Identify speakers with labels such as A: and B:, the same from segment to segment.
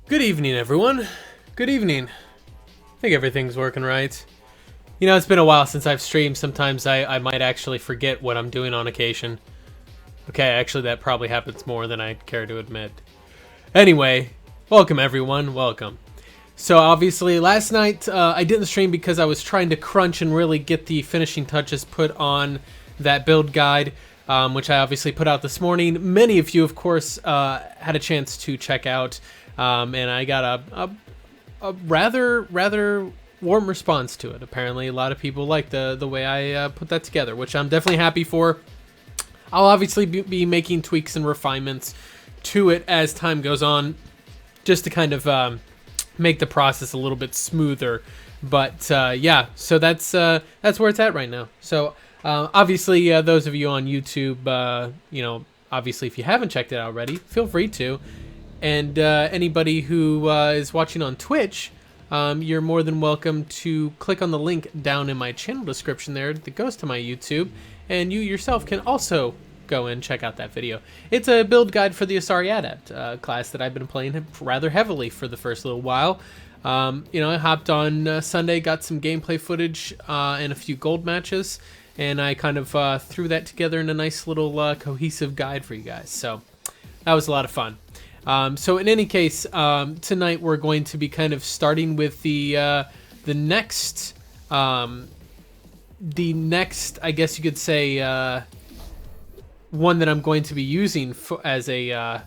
A: Good evening, everyone. Good evening. I think everything's working right. You know, it's been a while since I've streamed. Sometimes I might actually forget what I'm doing on occasion. Okay, actually that probably happens more than I care to admit. Anyway, welcome everyone, welcome. So obviously last night I didn't stream because I was trying to crunch and really get the finishing touches put on that build guide, which I obviously put out this morning. Many of you, of course, had a chance to check out. And I got a rather warm response to it. Apparently, a lot of people like the way I put that together, which I'm definitely happy for. I'll obviously be making tweaks and refinements to it as time goes on, just to kind of make the process a little bit smoother. But yeah, so that's where it's at right now. So obviously, those of you on YouTube, you know, obviously if you haven't checked it out already, feel free to. And anybody who is watching on Twitch, you're more than welcome to click on the link down in my channel description there that goes to my YouTube, and you yourself can also go and check out that video. It's a build guide for the Asari Adept class that I've been playing rather heavily for the first little while. You know, I hopped on Sunday, got some gameplay footage and a few gold matches, and I kind of threw that together in a nice little cohesive guide for you guys. So that was a lot of fun. So in any case, tonight we're going to be kind of starting with the next, I guess you could say, one that I'm going to be using as a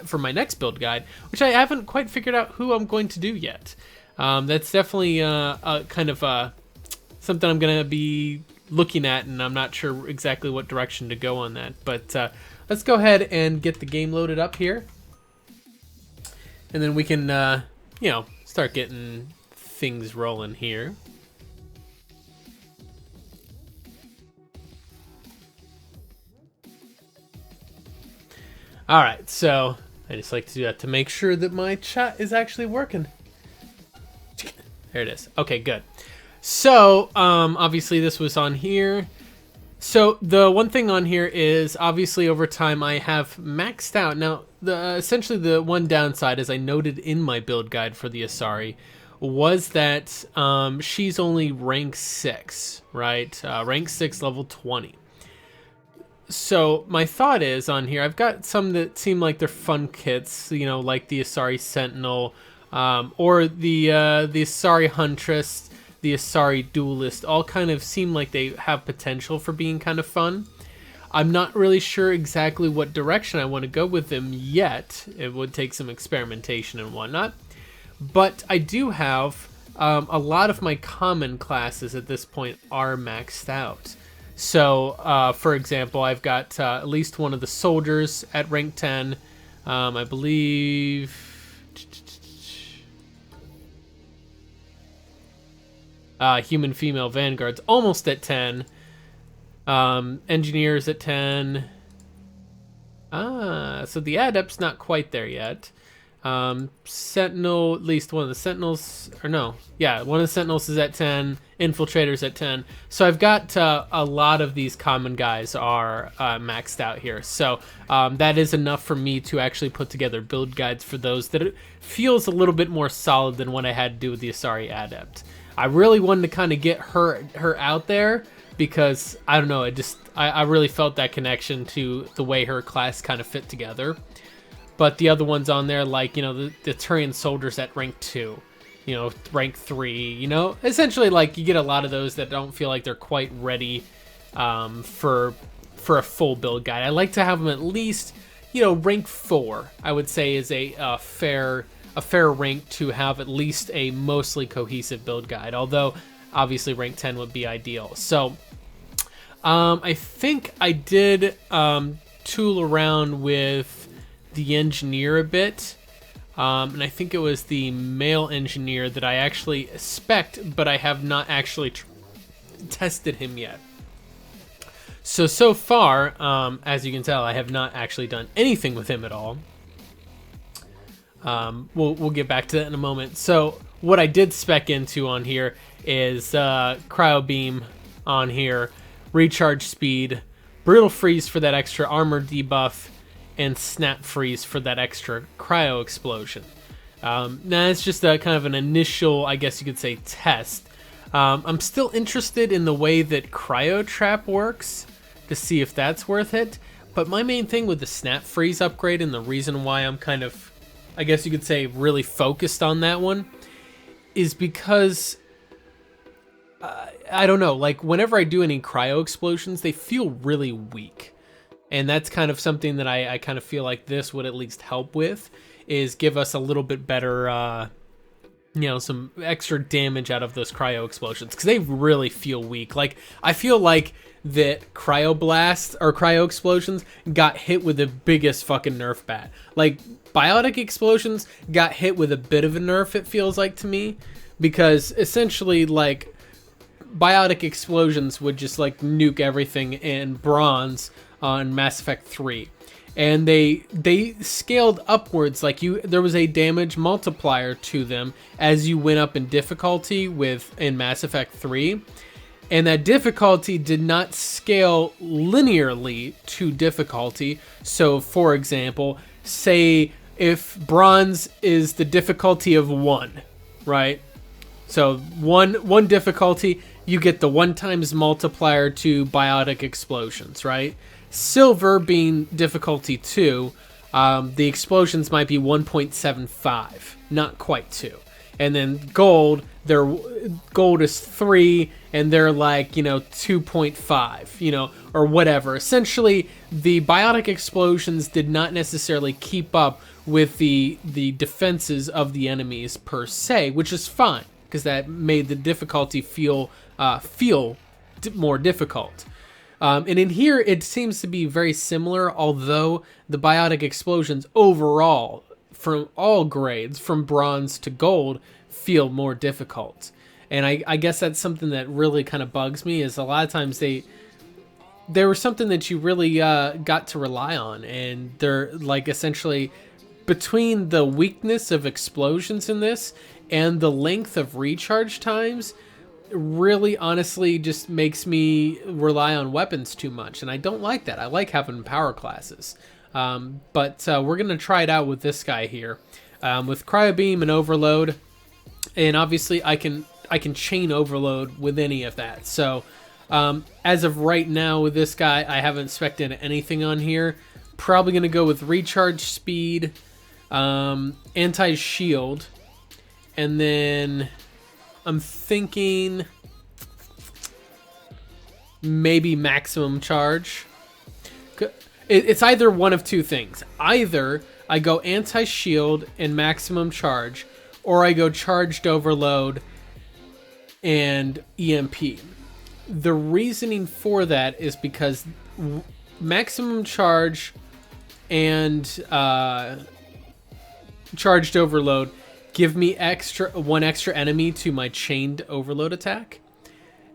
A: for my next build guide, which I haven't quite figured out who I'm going to do yet. That's definitely a kind of something I'm going to be looking at, and I'm not sure exactly what direction to go on that, but let's go ahead and get the game loaded up here, and then we can, you know, start getting things rolling here. All right, so I just like to do that to make sure that my chat is actually working. There it is. Okay, good. So, obviously this was on here. So the one thing on here is obviously over time I have maxed out. Now, essentially the one downside, as I noted in my build guide for the Asari, was that she's only rank 6, right? Rank 6, level 20. So my thought is on here, I've got some that seem like they're fun kits, you know, like the Asari Sentinel, or the Asari Huntress, the Asari Duelist, all kind of seem like they have potential for being kind of fun. I'm not really sure exactly what direction I want to go with them yet. It would take some experimentation and whatnot. But I do have a lot of my common classes at this point are maxed out. So, for example, I've got at least one of the soldiers at rank 10. I believe... human female vanguards almost at 10. Engineers at 10. So the adept's not quite there yet. Sentinel, at least one of the sentinels, or no, yeah, one of the sentinels is at 10. Infiltrators at 10. So I've got a lot of these common guys are maxed out here. So that is enough for me to actually put together build guides for those that it feels a little bit more solid than what I had to do with the Asari Adept. I really wanted to kind of get her out there because, I don't know, I really felt that connection to the way her class kind of fit together. But the other ones on there, like, you know, the Turian soldiers at rank 2, you know, rank 3, you know, essentially, like, you get a lot of those that don't feel like they're quite ready for a full build guide. I like to have them at least, you know, rank 4, I would say is a fair rank to have at least a mostly cohesive build guide, although obviously rank 10 would be ideal. So I think I did tool around with the engineer a bit, and I think it was the male engineer that I actually spec'd, but I have not actually tested him yet. So far, as you can tell, I have not actually done anything with him at all. We'll get back to that in a moment. So what I did spec into on here is cryo beam on here, recharge speed, brutal freeze for that extra armor debuff, and snap freeze for that extra cryo explosion. Now it's just a kind of an initial, I guess you could say, test. I'm still interested in the way that cryo trap works to see if that's worth it. But my main thing with the snap freeze upgrade, and the reason why I'm kind of, I guess you could say, really focused on that one, is because I don't know, like whenever I do any cryo explosions, they feel really weak. And that's kind of something that I kind of feel like this would at least help with, is give us a little bit better, you know, some extra damage out of those cryo explosions, because they really feel weak. Like, I feel like that cryo blast or cryo explosions got hit with the biggest fucking nerf bat. Like, biotic explosions got hit with a bit of a nerf, it feels like to me, because essentially, like, biotic explosions would just like nuke everything in bronze on Mass Effect 3. And they scaled upwards, like there was a damage multiplier to them as you went up in difficulty in Mass Effect 3. And that difficulty did not scale linearly to difficulty. So for example, say if bronze is the difficulty of 1, right? So one difficulty, you get the 1 times multiplier to biotic explosions, right? Silver being difficulty 2, the explosions might be 1.75, not quite 2. And then gold, gold is 3, and they're like, you know, 2.5, you know, or whatever. Essentially, the biotic explosions did not necessarily keep up with the defenses of the enemies per se, which is fine, because that made the difficulty feel more difficult. And in here, it seems to be very similar, although the biotic explosions overall, from all grades, from bronze to gold, feel more difficult. And I guess that's something that really kind of bugs me, is a lot of times they were something that you really got to rely on. And they're like essentially between the weakness of explosions in this and the length of recharge times, really honestly just makes me rely on weapons too much, and I don't like that. I like having power classes, but we're gonna try it out with this guy here, with cryo beam and overload, and obviously I can chain overload with any of that. So as of right now with this guy, I haven't spec'd in anything on here. Probably gonna go with recharge speed, anti-shield, and then I'm thinking maybe maximum charge. It's either one of two things. Either I go anti-shield and maximum charge, or I go charged overload and EMP. The reasoning for that is because maximum charge and charged overload give me one extra enemy to my chained overload attack.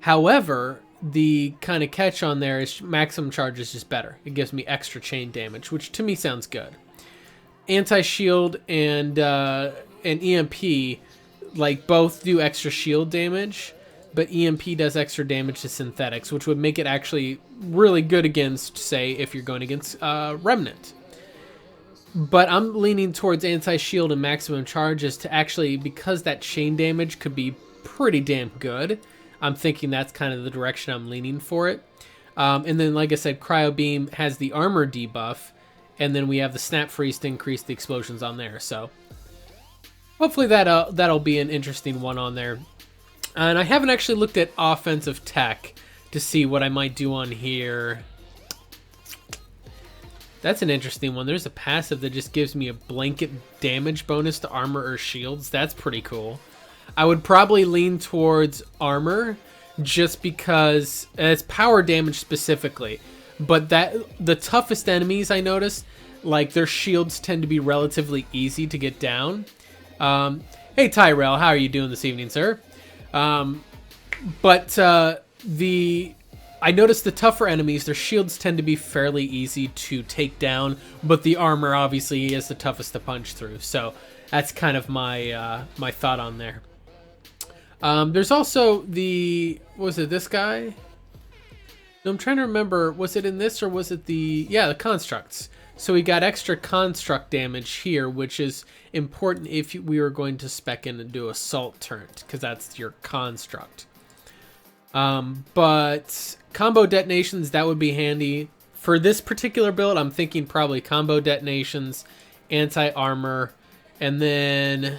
A: However, the kind of catch on there is maximum charge is just better. It gives me extra chain damage, which to me sounds good. Anti-shield and EMP, like, both do extra shield damage, but EMP does extra damage to synthetics, which would make it actually really good against, say, if you're going against Remnant. But I'm leaning towards anti-shield and maximum charges to actually, because that chain damage could be pretty damn good, I'm thinking that's kind of the direction I'm leaning for it. And then, like I said, cryo beam has the armor debuff, and then we have the snap freeze to increase the explosions on there. So hopefully that'll be an interesting one on there. And I haven't actually looked at offensive tech to see what I might do on here. That's an interesting one. There's a passive that just gives me a blanket damage bonus to armor or shields. That's pretty cool. I would probably lean towards armor just because it's power damage specifically. But the toughest enemies I noticed, like, their shields tend to be relatively easy to get down. Hey Tyrell, how are you doing this evening, sir? I noticed the tougher enemies, their shields tend to be fairly easy to take down, but the armor obviously is the toughest to punch through. So that's kind of my my thought on there. There's also was it this guy? No, I'm trying to remember, was it in this or was it the constructs? So we got extra construct damage here, which is important if we were going to spec in and do assault turret, because that's your construct. But combo detonations, that would be handy. For this particular build, I'm thinking probably combo detonations, anti-armor, and then...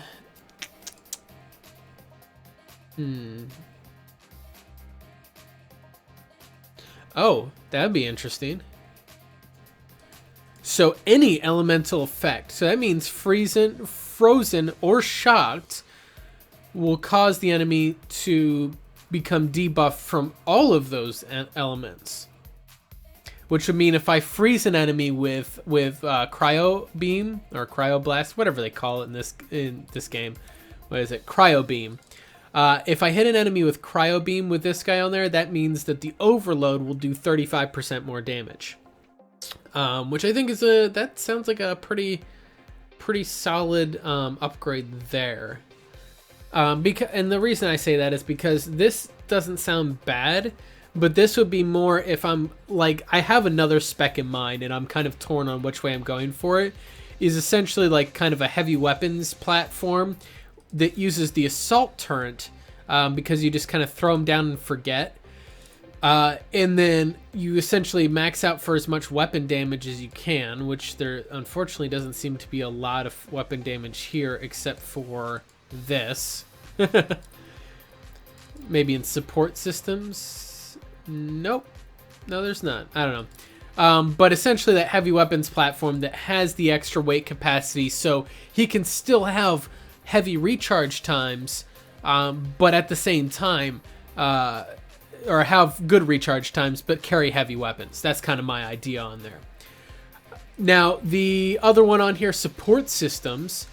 A: Oh, that'd be interesting. So any elemental effect. So that means frozen, or shocked will cause the enemy to become debuffed from all of those elements. Which would mean if I freeze an enemy with cryo beam or cryo blast, whatever they call it in this game. What is it? Cryo beam. If I hit an enemy with cryo beam with this guy on there, that means that the overload will do 35% more damage. Which I think is that sounds like a pretty solid upgrade there. And the reason I say that is because this doesn't sound bad, but this would be more if I'm like, I have another spec in mind and I'm kind of torn on which way I'm going for it, is essentially like kind of a heavy weapons platform that uses the assault turret, because you just kind of throw them down and forget. And then you essentially max out for as much weapon damage as you can, which there unfortunately doesn't seem to be a lot of weapon damage here except for this. Maybe in support systems? Nope. No, there's not. I don't know. But essentially that heavy weapons platform that has the extra weight capacity, so he can still have heavy recharge times, but at the same time, or have good recharge times, but carry heavy weapons. That's kind of my idea on there. Now, the other one on here, support systems.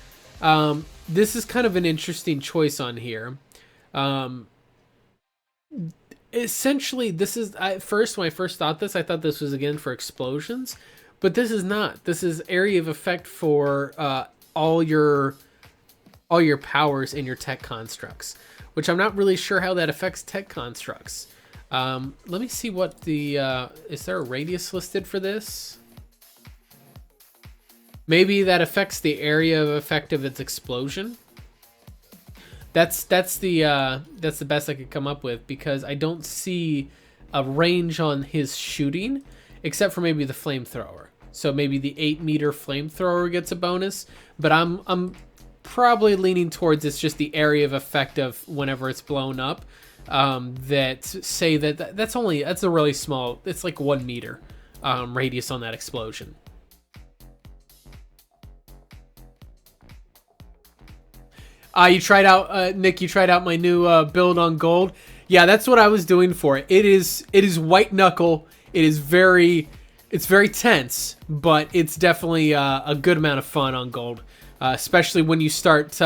A: This is kind of an interesting choice on here. Essentially, this is, when I first thought this, I thought this was again for explosions, but this is not. This is area of effect for all your powers in your tech constructs, which I'm not really sure how that affects tech constructs. Let me see what the, is there a radius listed for this? Maybe that affects the area of effect of its explosion. That's the best I could come up with, because I don't see a range on his shooting, except for maybe the flamethrower. So maybe the 8-meter flamethrower gets a bonus, but I'm probably leaning towards it's just the area of effect of whenever it's blown up. That's a really small, it's like 1 meter radius on that explosion. You tried out, Nick, you tried out my new build on gold. Yeah, that's what I was doing for it. It is white knuckle. It's very tense, but it's definitely a good amount of fun on gold. Especially when you start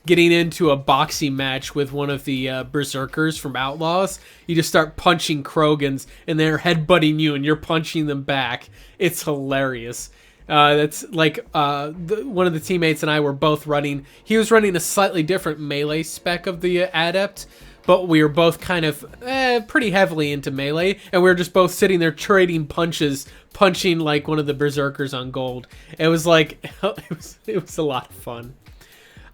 A: getting into a boxing match with one of the berserkers from Outlaws. You just start punching Krogans, and they're headbutting you, and you're punching them back. It's hilarious. That's like one of the teammates and I were both running. He was running a slightly different melee spec of the Adept, but we were both kind of pretty heavily into melee, and we were just both sitting there trading punches, punching like one of the berserkers on gold. It was like it was a lot of fun.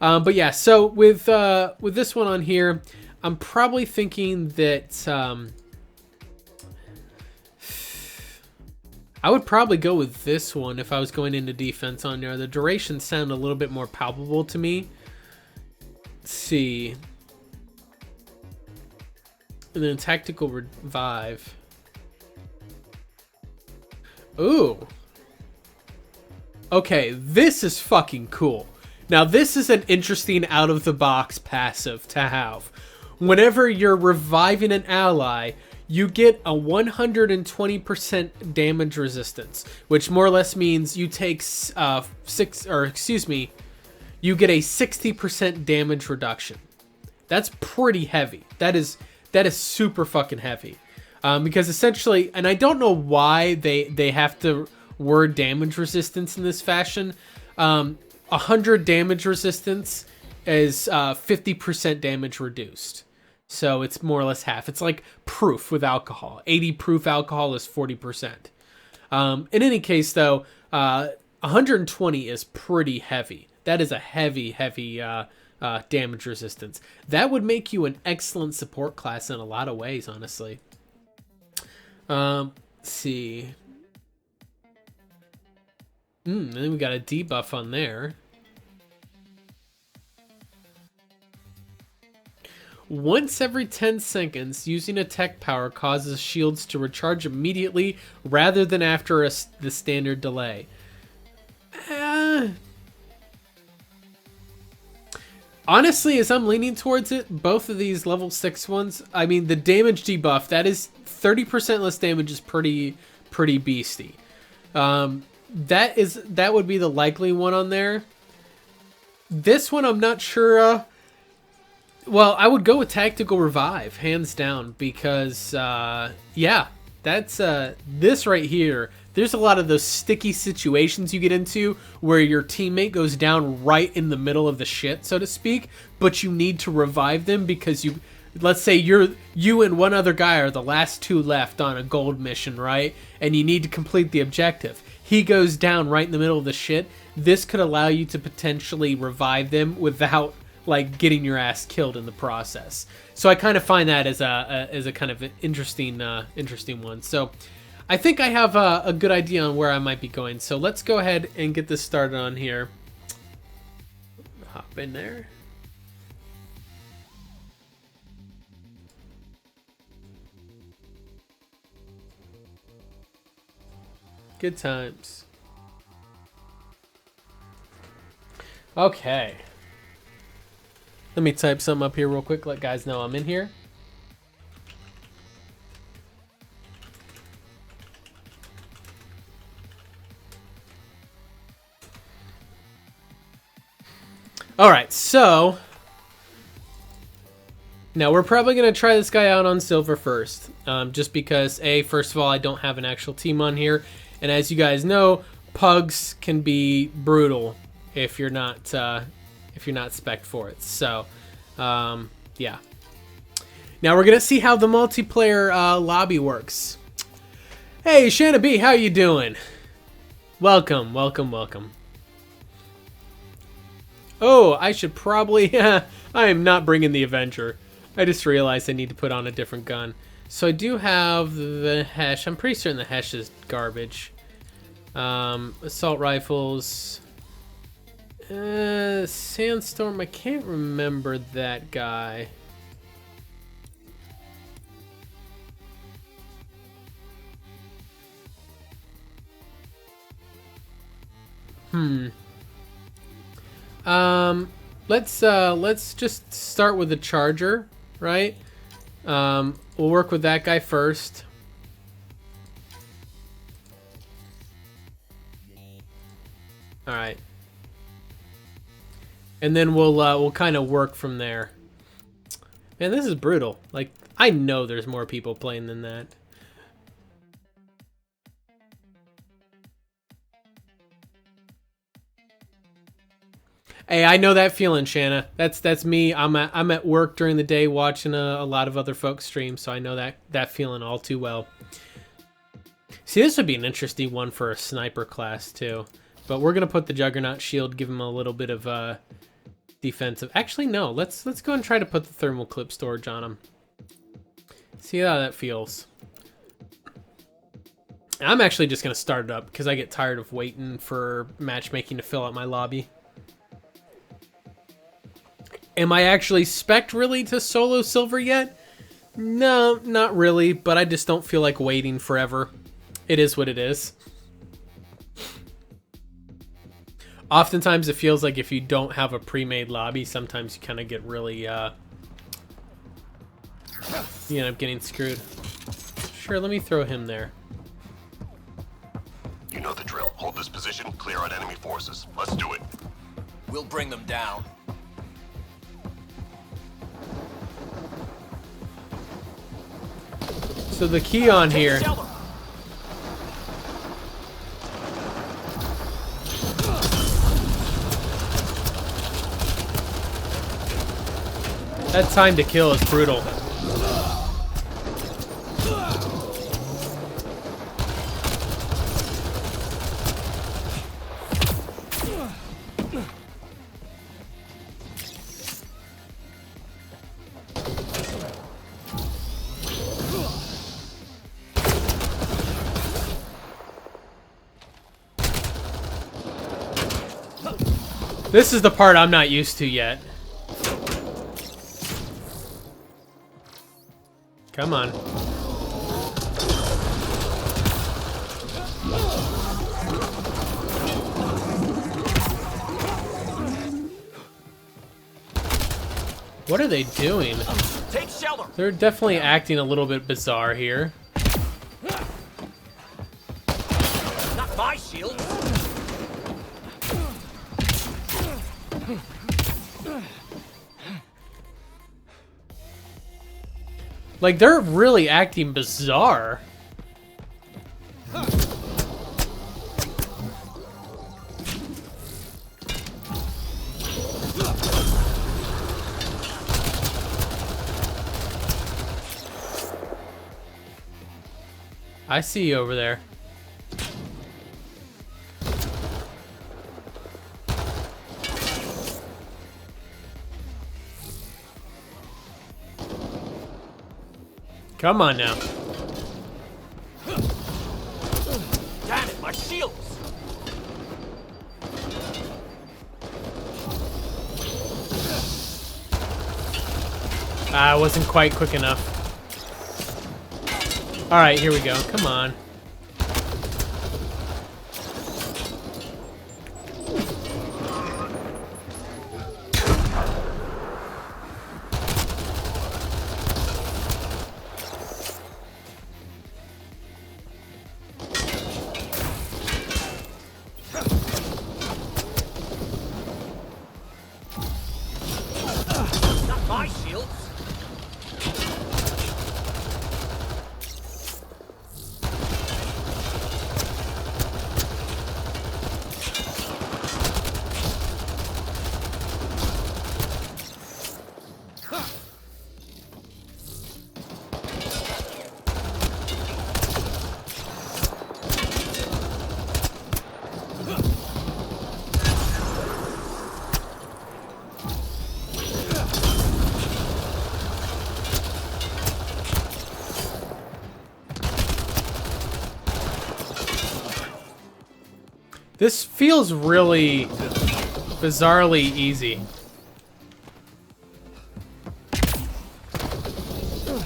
A: But yeah, so with this one on here, I'm probably thinking that I would probably go with this one if I was going into defense on there. The durations sound a little bit more palpable to me. Let's see. And then tactical revive. Ooh. Okay, this is fucking cool. Now, this is an interesting out-of-the-box passive to have. Whenever you're reviving an ally, you get a 120% damage resistance, which more or less means you take you get a 60% damage reduction. That's pretty heavy. That is super fucking heavy. Because essentially, and I don't know why they have to word damage resistance in this fashion. 100 damage resistance is 50% damage reduced. So it's more or less half. It's like proof with alcohol. 80 proof alcohol is 40%. In any case, though, 120 is pretty heavy. That is a heavy damage resistance. That would make you an excellent support class in a lot of ways, honestly. Let's see. And then we got a debuff on there. Once every 10 seconds, using a tech power causes shields to recharge immediately rather than after the standard delay. Honestly, as I'm leaning towards it, both of these level 6 ones, I mean, the damage debuff, that is 30% less damage is pretty beasty. That would be the likely one on there. This one I'm not sure. Well, I would go with Tactical Revive, hands down, because yeah, that's this right here. There's a lot of those sticky situations you get into where your teammate goes down right in the middle of the shit, so to speak, but you need to revive them because let's say you and one other guy are the last 2 left on a gold mission, right? And you need to complete the objective. He goes down right in the middle of the shit. This could allow you to potentially revive them without like getting your ass killed in the process. So I kind of find that as a kind of interesting one. So I think I have a good idea on where I might be going. So let's go ahead and get this started on here. Hop in there. Good times. Okay. Let me type something up here real quick, let guys know I'm in here. Alright, so now we're probably going to try this guy out on silver first. Just because, first of all, I don't have an actual team on here. And as you guys know, pugs can be brutal if you're not spec'd for it. So, yeah. Now we're going to see how the multiplayer lobby works. Hey, Shanna B, how you doing? Welcome, welcome, welcome. Oh, I should probably... I am not bringing the Avenger. I just realized I need to put on a different gun. So I do have the Hesh. I'm pretty certain the Hesh is garbage. Assault rifles. Sandstorm. I can't remember that guy. Let's just start with the Charger, right? We'll work with that guy first. All right. And then we'll kind of work from there. Man, this is brutal. Like, I know there's more people playing than that. Hey, I know that feeling, Shanna. That's me. I'm at work during the day watching a lot of other folks stream, so I know that feeling all too well. See, this would be an interesting one for a sniper class too. But we're gonna put the Juggernaut shield, give him a little bit of defensive. Actually, no. Let's go and try to put the thermal clip storage on him. See how that feels. I'm actually just gonna start it up because I get tired of waiting for matchmaking to fill out my lobby. Am I actually spec'd really to solo silver yet? No, not really, but I just don't feel like waiting forever. It is what it is. Oftentimes it feels like if you don't have a pre-made lobby, sometimes you kind of get really, you end up getting screwed. Sure, let me throw him there.
B: You know the drill. Hold this position, clear out enemy forces. Let's do it.
C: We'll bring them down.
A: So the key on here... That time to kill is brutal. This is the part I'm not used to yet. Come on. What are they doing?
C: Take shelter.
A: They're definitely acting a little bit bizarre here.
C: Not my shield.
A: Like, they're really acting bizarre. I see you over there. Come on now.
C: Damn it, my shields.
A: I wasn't quite quick enough. All right, here we go. Come on.
C: Not my shields.
A: This feels really bizarrely easy.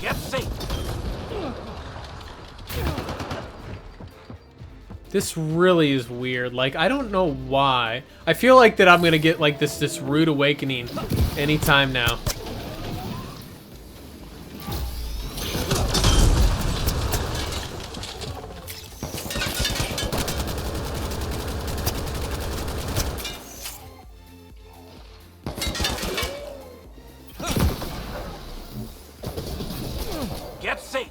C: Get safe.
A: This really is weird. Like, I don't know why. I feel like that I'm gonna get like this rude awakening anytime now.
C: Get safe.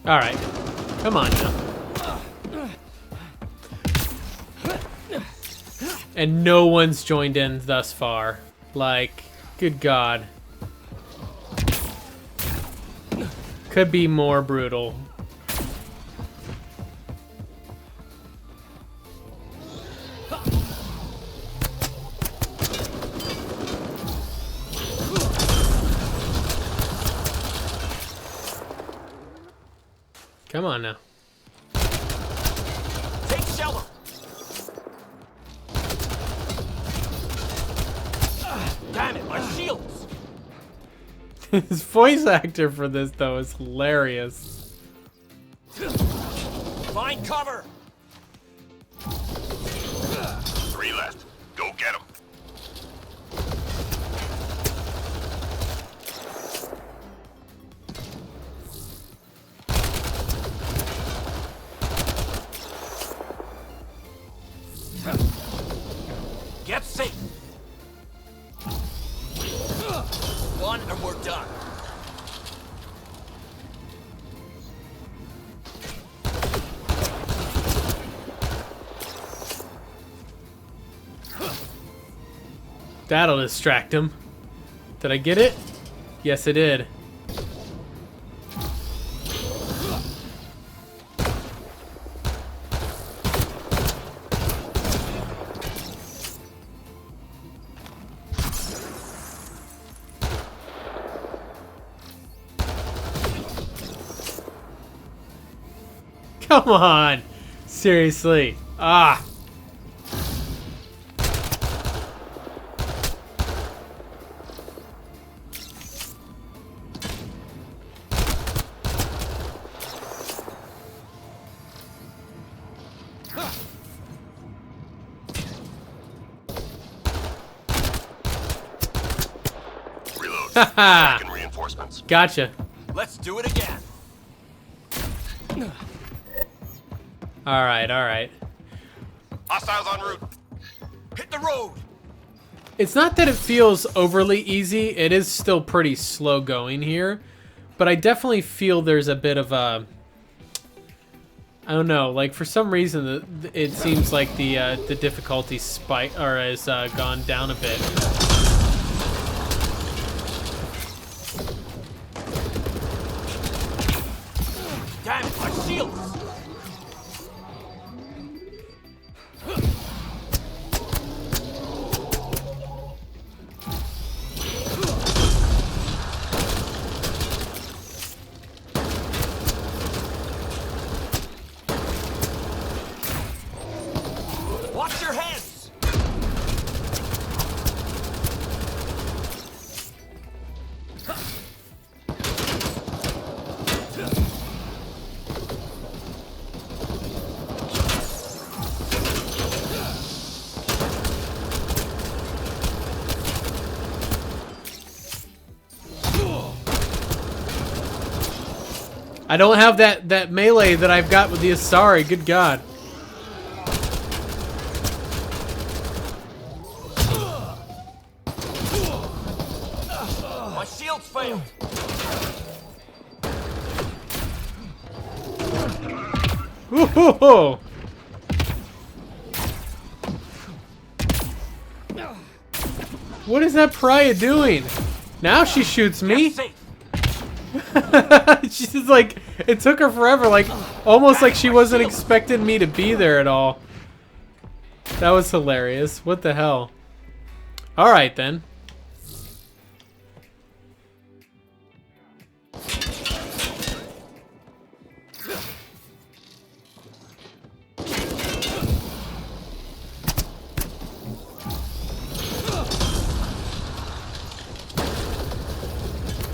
A: All right, come on now. And no one's joined in thus far. Like, good God. Could be more brutal. Come on now.
C: Take shelter. Damn it, my shields.
A: His voice actor for this, though, is hilarious.
C: Find cover.
B: 3 left. Go get them.
C: Get safe. One and we're done.
A: That'll distract him. Did I get it? Yes, I did. Come on! Seriously. Ah!
B: Reload.
A: Haha!
B: Back in reinforcements.
A: Gotcha.
C: Let's do it again.
A: Alright, alright.
B: Hostiles en route.
C: Hit the road.
A: It's not that it feels overly easy. It is still pretty slow going here. But I definitely feel there's a bit of a... I don't know, like for some reason it seems like the difficulty spike or has gone down a bit.
C: Damn it, my shields. Watch your heads.
A: I don't have that melee that I've got with the Asari, good god.
C: My shields failed.
A: Woo-hoo-hoo. What is that pariah doing? Now she shoots me.
C: Get safe.
A: She's just like, it took her forever, like almost like she wasn't expecting me to be there at all. That was hilarious. What the hell? Alright then.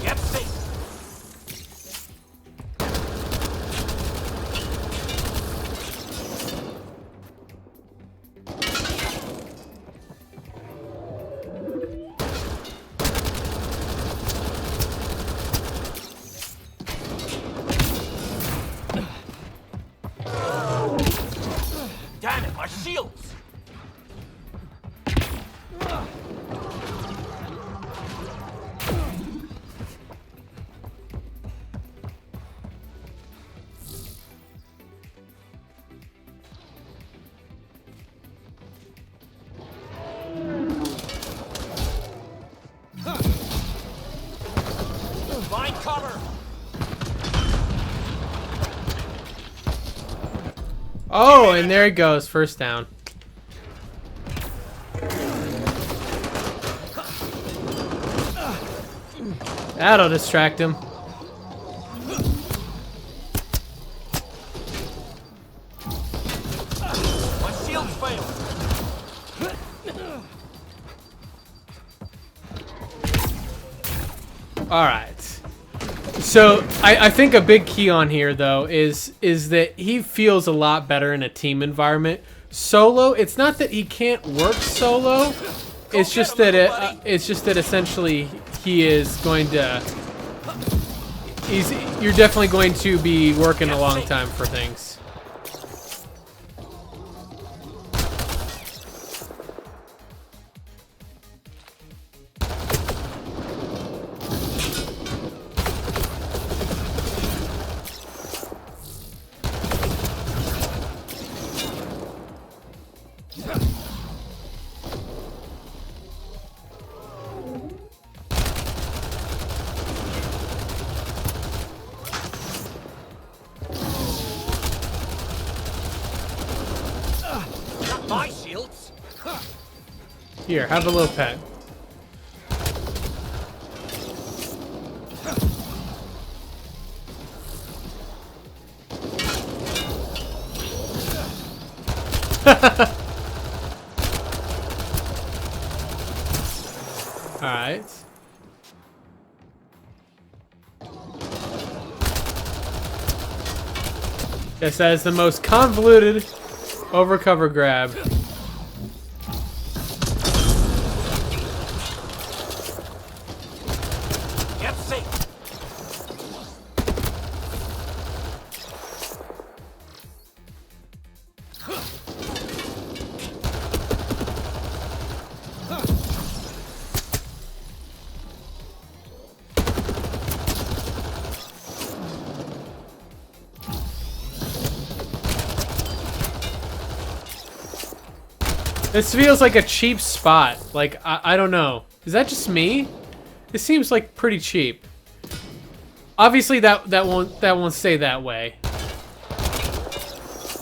C: Get safe. Damn it, my shields. Find cover.
A: Oh, and there it goes. First down. That'll distract him.
C: My shields failed.
A: Alright. So, I think a big key on here, though, is that he feels a lot better in a team environment. Solo, it's not that he can't work solo. It's just that essentially he is going to... You're definitely going to be working a long time for things.
C: My shields.
A: Here, have a little pet. Alright. Guess that is the most convoluted overcover grab.
C: Get safe.
A: This feels like a cheap spot. Like, I don't know. Is that just me? It seems like pretty cheap. Obviously that won't stay that way.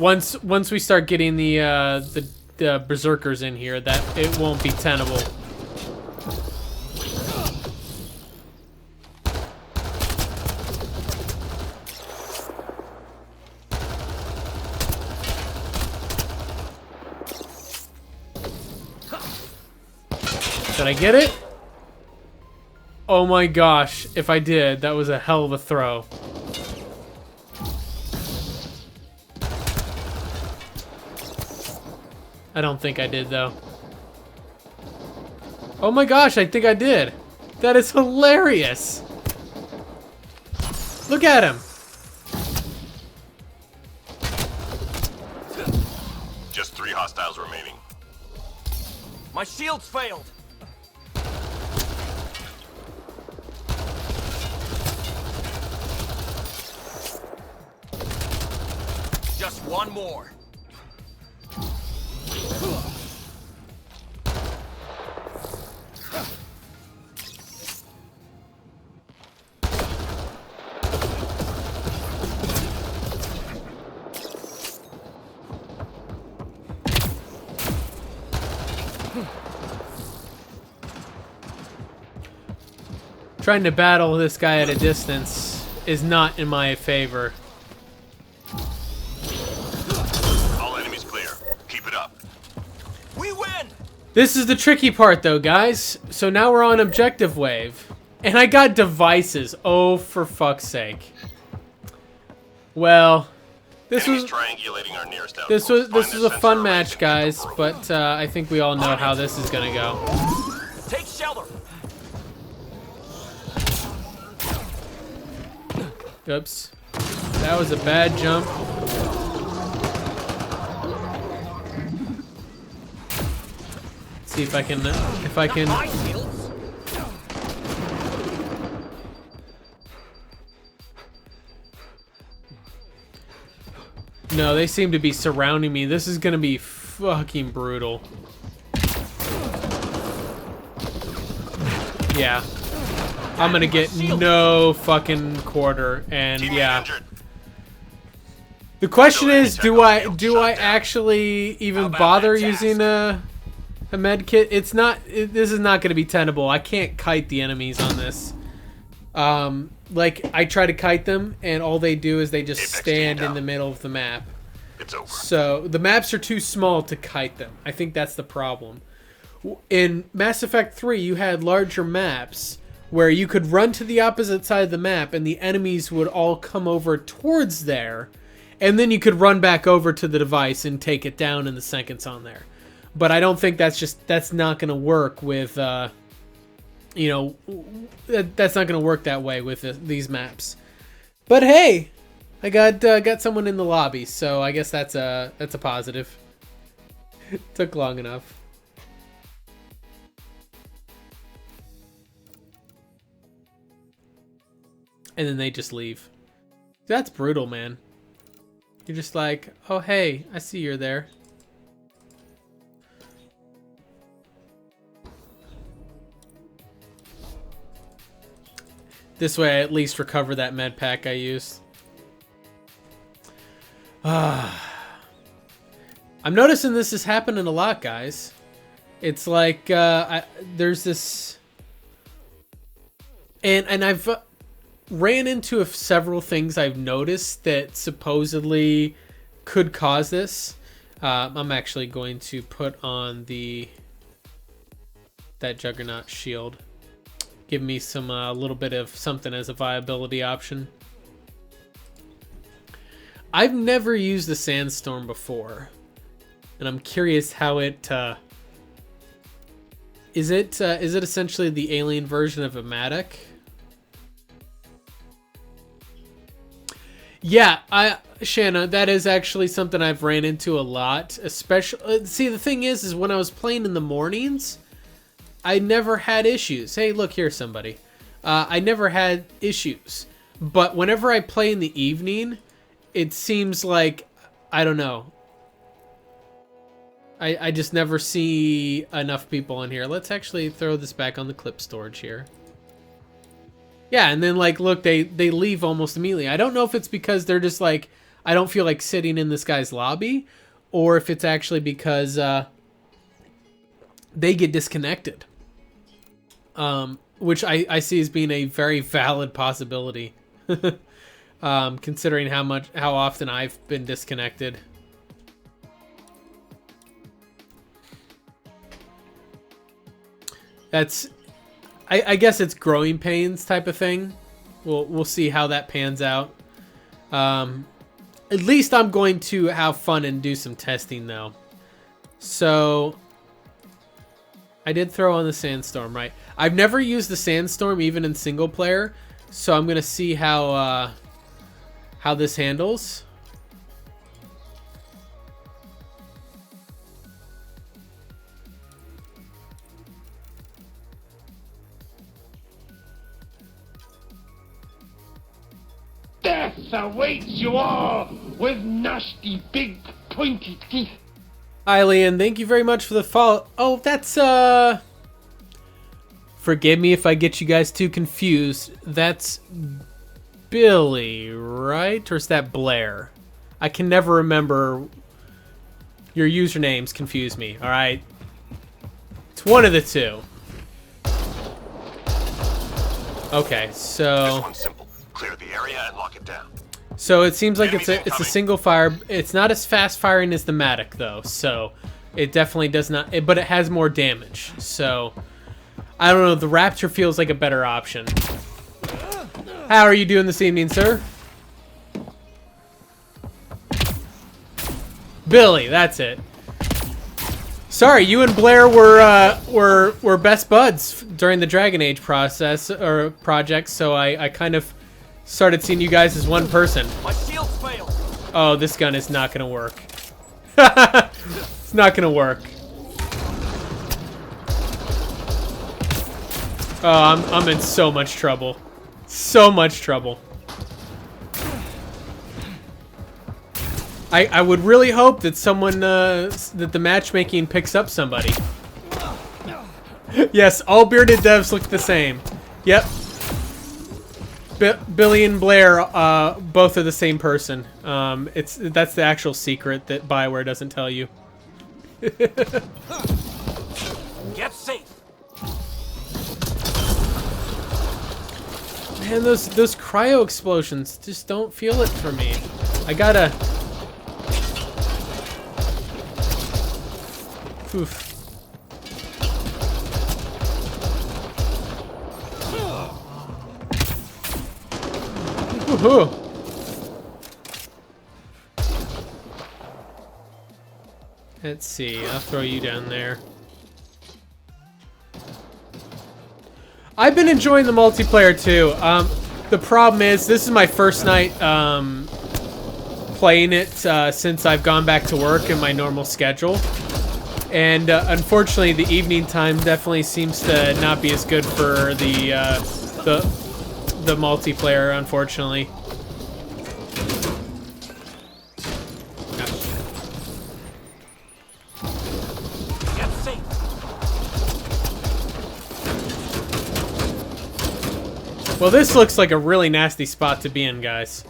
A: Once we start getting the berserkers in here, that it won't be tenable. Did I get it? Oh my gosh, if I did, that was a hell of a throw. I don't think I did, though. Oh my gosh, I think I did. That is hilarious. Look at him.
B: Just 3 hostiles remaining.
C: My shields failed. Just one more.
A: Trying to battle this guy at a distance is not in my favor.
B: All enemies clear. Keep it up.
C: We win.
A: This is the tricky part, though, guys. So now we're on objective wave. And I got devices. Oh, for fuck's sake. Well, this
B: Enemies
A: was
B: triangulating our nearest
A: this
B: outpost.
A: was
B: Find
A: a
B: their
A: fun
B: sensor
A: match,
B: array
A: guys.
B: and control.
A: But I think we all know how this is gonna go.
C: Take shelter.
A: Oops, that was a bad jump. See if I can
C: My shields.
A: No, they seem to be surrounding me. This is gonna be fucking brutal. Yeah. I'm gonna get no fucking quarter, and
B: Teammate
A: yeah.
B: injured.
A: The question is, do I actually even
C: about
A: bother
C: that
A: using a med kit? It's not. This is not gonna be tenable. I can't kite the enemies on this. Like I try to kite them, and all they do is they just
B: Apex
A: stand
B: team
A: in the
B: down.
A: middle of the map.
B: It's over.
A: So the maps are too small to kite them. I think that's the problem. In Mass Effect 3, you had larger maps where you could run to the opposite side of the map and the enemies would all come over towards there, and then you could run back over to the device and take it down in the seconds on there. But I don't think that's not going to work with you know, that's not going to work that way with these maps. But hey, I got someone in the lobby, so I guess that's a positive. Took long enough. And then they just leave. That's brutal, man. You're just like, oh hey, I see you're there. This way I at least recover that med pack I used. I'm noticing this is happening a lot, guys. It's like there's this, and I've ran into several things I've noticed that supposedly could cause this. I'm actually going to put on that Juggernaut shield. Give me some a little bit of something as a viability option. I've never used the Sandstorm before, and I'm curious how it is it essentially the alien version of a Matic? Yeah, Shanna, that is actually something I've ran into a lot. Especially, see, the thing is when I was playing in the mornings, I never had issues. Hey, look, here's somebody. I never had issues. But whenever I play in the evening, it seems like, I don't know. I just never see enough people in here. Let's actually throw this back on the clip storage here. Yeah, and then, like, look, they leave almost immediately. I don't know if it's because they're just like, I don't feel like sitting in this guy's lobby, or if it's actually because they get disconnected. Which I see as being a very valid possibility. Considering how often I've been disconnected. That's, I guess it's growing pains type of thing. We'll see how that pans out. At least I'm going to have fun and do some testing though. So I did throw on the Sandstorm, right? I've never used the Sandstorm even in single player, so I'm gonna see how this handles.
D: Death awaits you all with nasty big pointy teeth.
A: Eileen, thank you very much for the follow. Oh, that's forgive me if I get you guys too confused. That's Billy, right? Or is that Blair? I can never remember. Your usernames confuse me, alright? It's one of the two. Okay, so
B: This one's simple. Clear the area and lock it down.
A: so it seems like it's
B: Enemies
A: a single fire. It's not as fast firing as the Matic though, so it definitely does not, but it has more damage. So I don't know, the Raptor feels like a better option. How are you doing this evening, sir? Billy, that's it. Sorry, you and Blair were best buds during the Dragon Age process or project, so I kind of started seeing you guys as one person.
C: My shields failed.
A: Oh, this gun is not gonna work. It's not gonna work. Oh, I'm in so much trouble. So much trouble. I would really hope that someone, that the matchmaking picks up somebody. Yes, all bearded devs look the same. Yep. Billy and Blair, both are the same person. That's the actual secret that BioWare doesn't tell you.
C: Get safe.
A: Man, those cryo explosions just don't feel it for me. I gotta. Oof. Woohoo! Let's see, I'll throw you down there. I've been enjoying the multiplayer too. The problem is, this is my first night playing it since I've gone back to work in my normal schedule. And unfortunately, the evening time definitely seems to not be as good for the multiplayer, unfortunately.
C: Get safe.
A: Well, this looks like a really nasty spot to be in, guys.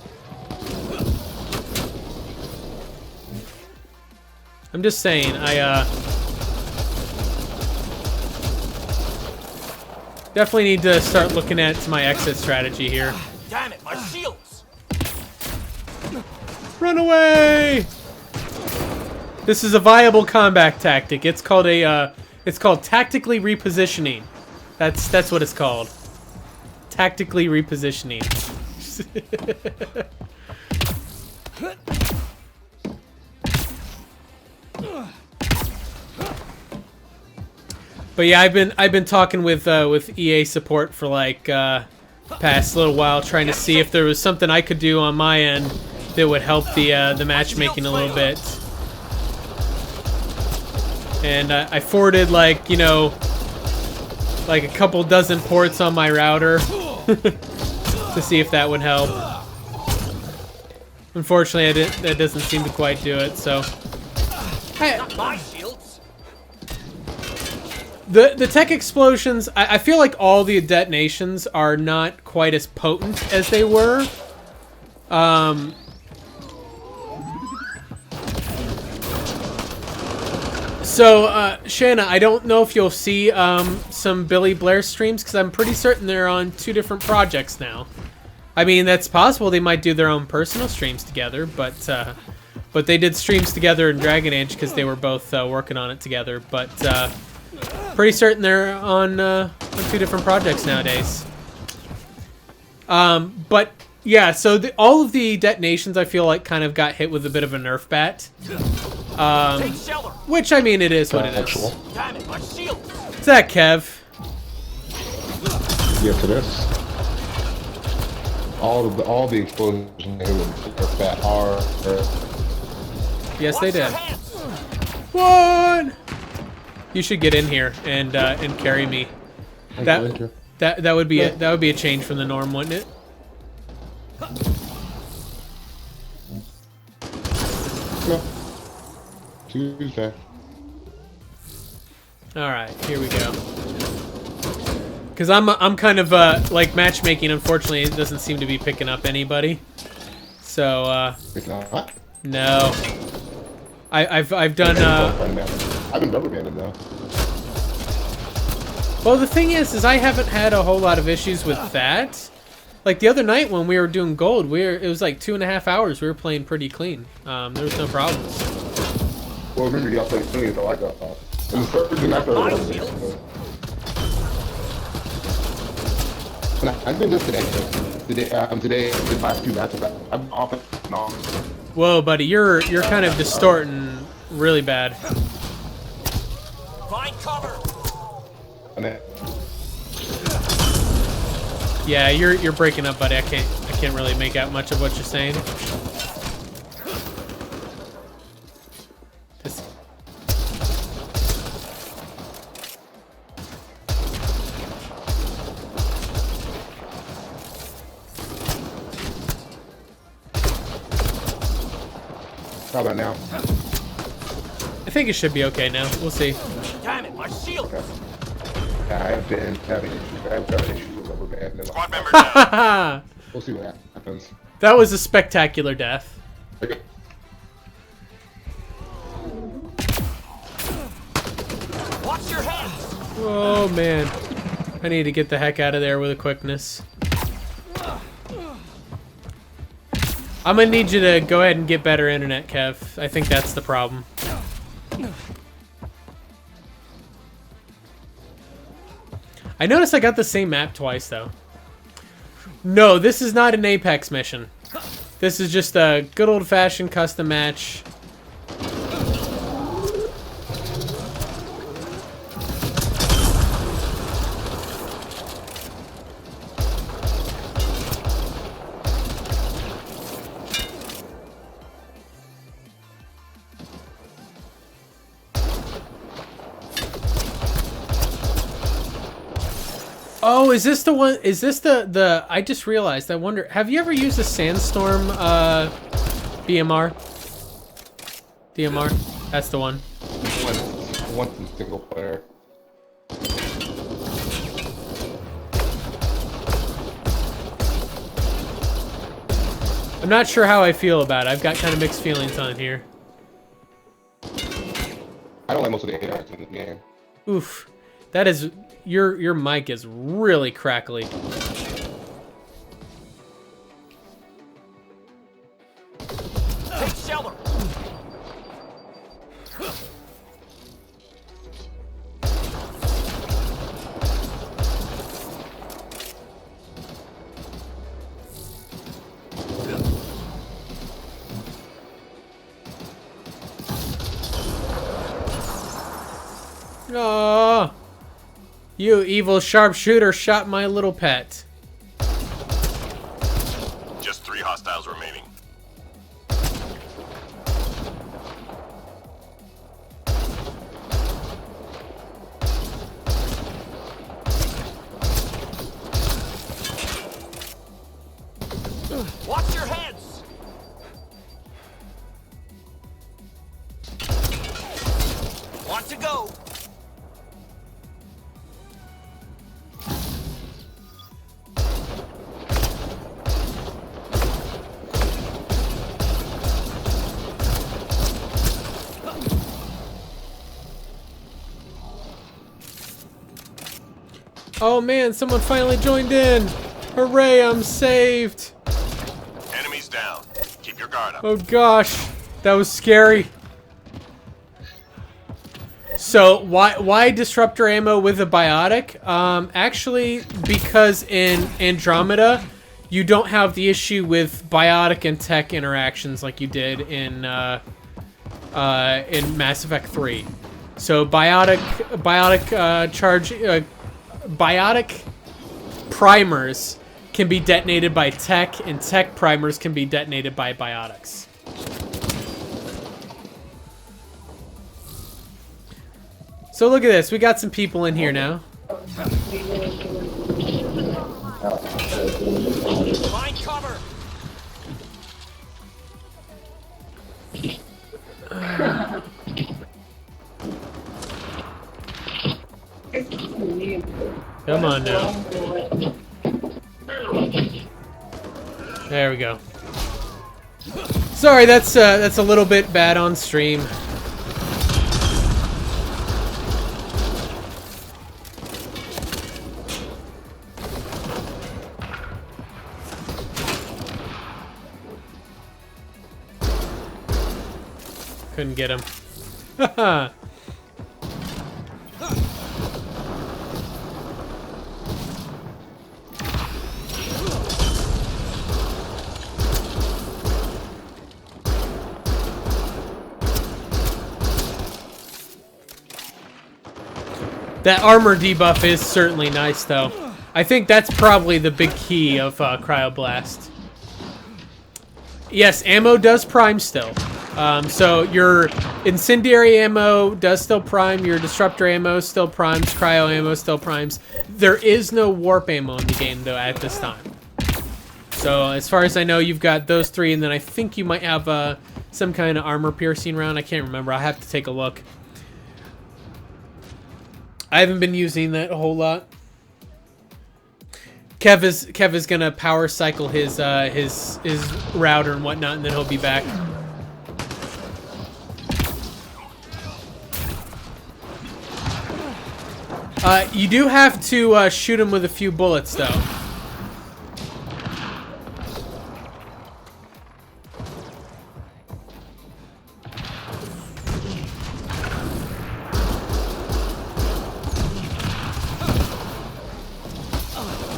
A: I'm just saying. I definitely need to start looking at my exit strategy here.
C: Damn it, my shields!
A: Run away! This is a viable combat tactic. It's called tactically repositioning. That's what it's called. Tactically repositioning. But yeah, I've been talking with EA support for like past little while, trying to see if there was something I could do on my end that would help the matchmaking a little bit. And I forwarded like, you know, like a couple dozen ports on my router to see if that would help. Unfortunately, that doesn't seem to quite do it. So
C: Not my shields!
A: the tech explosions, I feel like all the detonations are not quite as potent as they were. So, Shanna, I don't know if you'll see some Billy Blair streams, because I'm pretty certain they're on 2 different projects now. I mean, that's possible they might do their own personal streams together, but they did streams together in Dragon Age because they were both working on it together. But pretty certain they're on 2 different projects nowadays. But yeah, so all of the detonations I feel like kind of got hit with a bit of a nerf bat.
C: Take shelter!
A: Which, I mean, it is what it is.
C: Damn it, my shields!
A: Is that Kev?
E: Yes, it is. All the explosions are fat are.
A: Yes, they
C: Watch your
A: did.
C: hands!
A: What? You should get in here and carry me. That would be that would be a change from the norm, wouldn't it?
E: No. Tuesday.
A: All right, here we go. Because I'm kind of like matchmaking. Unfortunately, it doesn't seem to be picking up anybody. So
E: It's not.
A: no. I've done
E: I've been rubber banded though.
A: well, the thing is I haven't had a whole lot of issues with that. Like the other night when we were doing gold, it was like 2.5 hours. We were playing pretty clean. There was no problems.
E: Well, remember y'all played clean, so I got off. And the first thing after
C: My
E: I
C: shields!
E: I've been just today the last 2 matches. I'm off and on.
A: Whoa, buddy, you're kind of distorting really bad.
C: Find cover!
E: And then,
A: Yeah, you're breaking up, buddy. I can't really make out much of what you're saying. Just...
E: how about now?
A: I think it should be okay now. We'll see.
C: Damn it, my shields!
E: Okay. I've been having issues. I've got issues with rubber band. And
B: Squad member down.
A: Haha!
E: we'll see what happens.
A: That was a spectacular death.
E: Okay.
C: Watch your hands!
A: Oh man, I need to get the heck out of there with a quickness. I'm gonna need you to go ahead and get better internet, Kev. I think that's the problem. I noticed I got the same map twice, though. No, this is not an Apex mission. This is just a good old-fashioned custom match. Oh, is this the one? Is this the? I just realized. I wonder. Have you ever used a Sandstorm BMR? DMR. That's the one.
E: Once in single player.
A: I'm not sure how I feel about it. I've got kind of mixed feelings on it here.
E: I don't like most of the ARs in the game.
A: Oof. That is... Your mic is really crackly.
C: Take shelter.
A: Oh, you evil sharpshooter shot my little pet.
B: Just 3 hostiles remaining.
C: Watch your heads. Want to go?
A: Oh man, someone finally joined in. Hooray, I'm saved.
B: Enemies down. Keep your guard up.
A: Oh gosh, that was scary. So why disruptor ammo with a biotic? Actually, because in Andromeda, you don't have the issue with biotic and tech interactions like you did in Mass Effect 3. So biotic primers can be detonated by tech, and tech primers can be detonated by biotics. So look at this, we got some people in here now.
C: Find cover.
A: Come on now. There we go. Sorry, that's a little bit bad on stream. Couldn't get him. Haha. That armor debuff is certainly nice, though. I think that's probably the big key of Cryoblast. Yes, ammo does prime still. So your incendiary ammo does still prime, your disruptor ammo still primes, cryo ammo still primes. There is no warp ammo in the game, though, at this time. So as far as I know, you've got those 3, and then I think you might have some kind of armor-piercing round. I can't remember. I'll have to take a look. I haven't been using that a whole lot. Kev is gonna power cycle his router and whatnot, and then he'll be back. You do have to shoot him with a few bullets, though.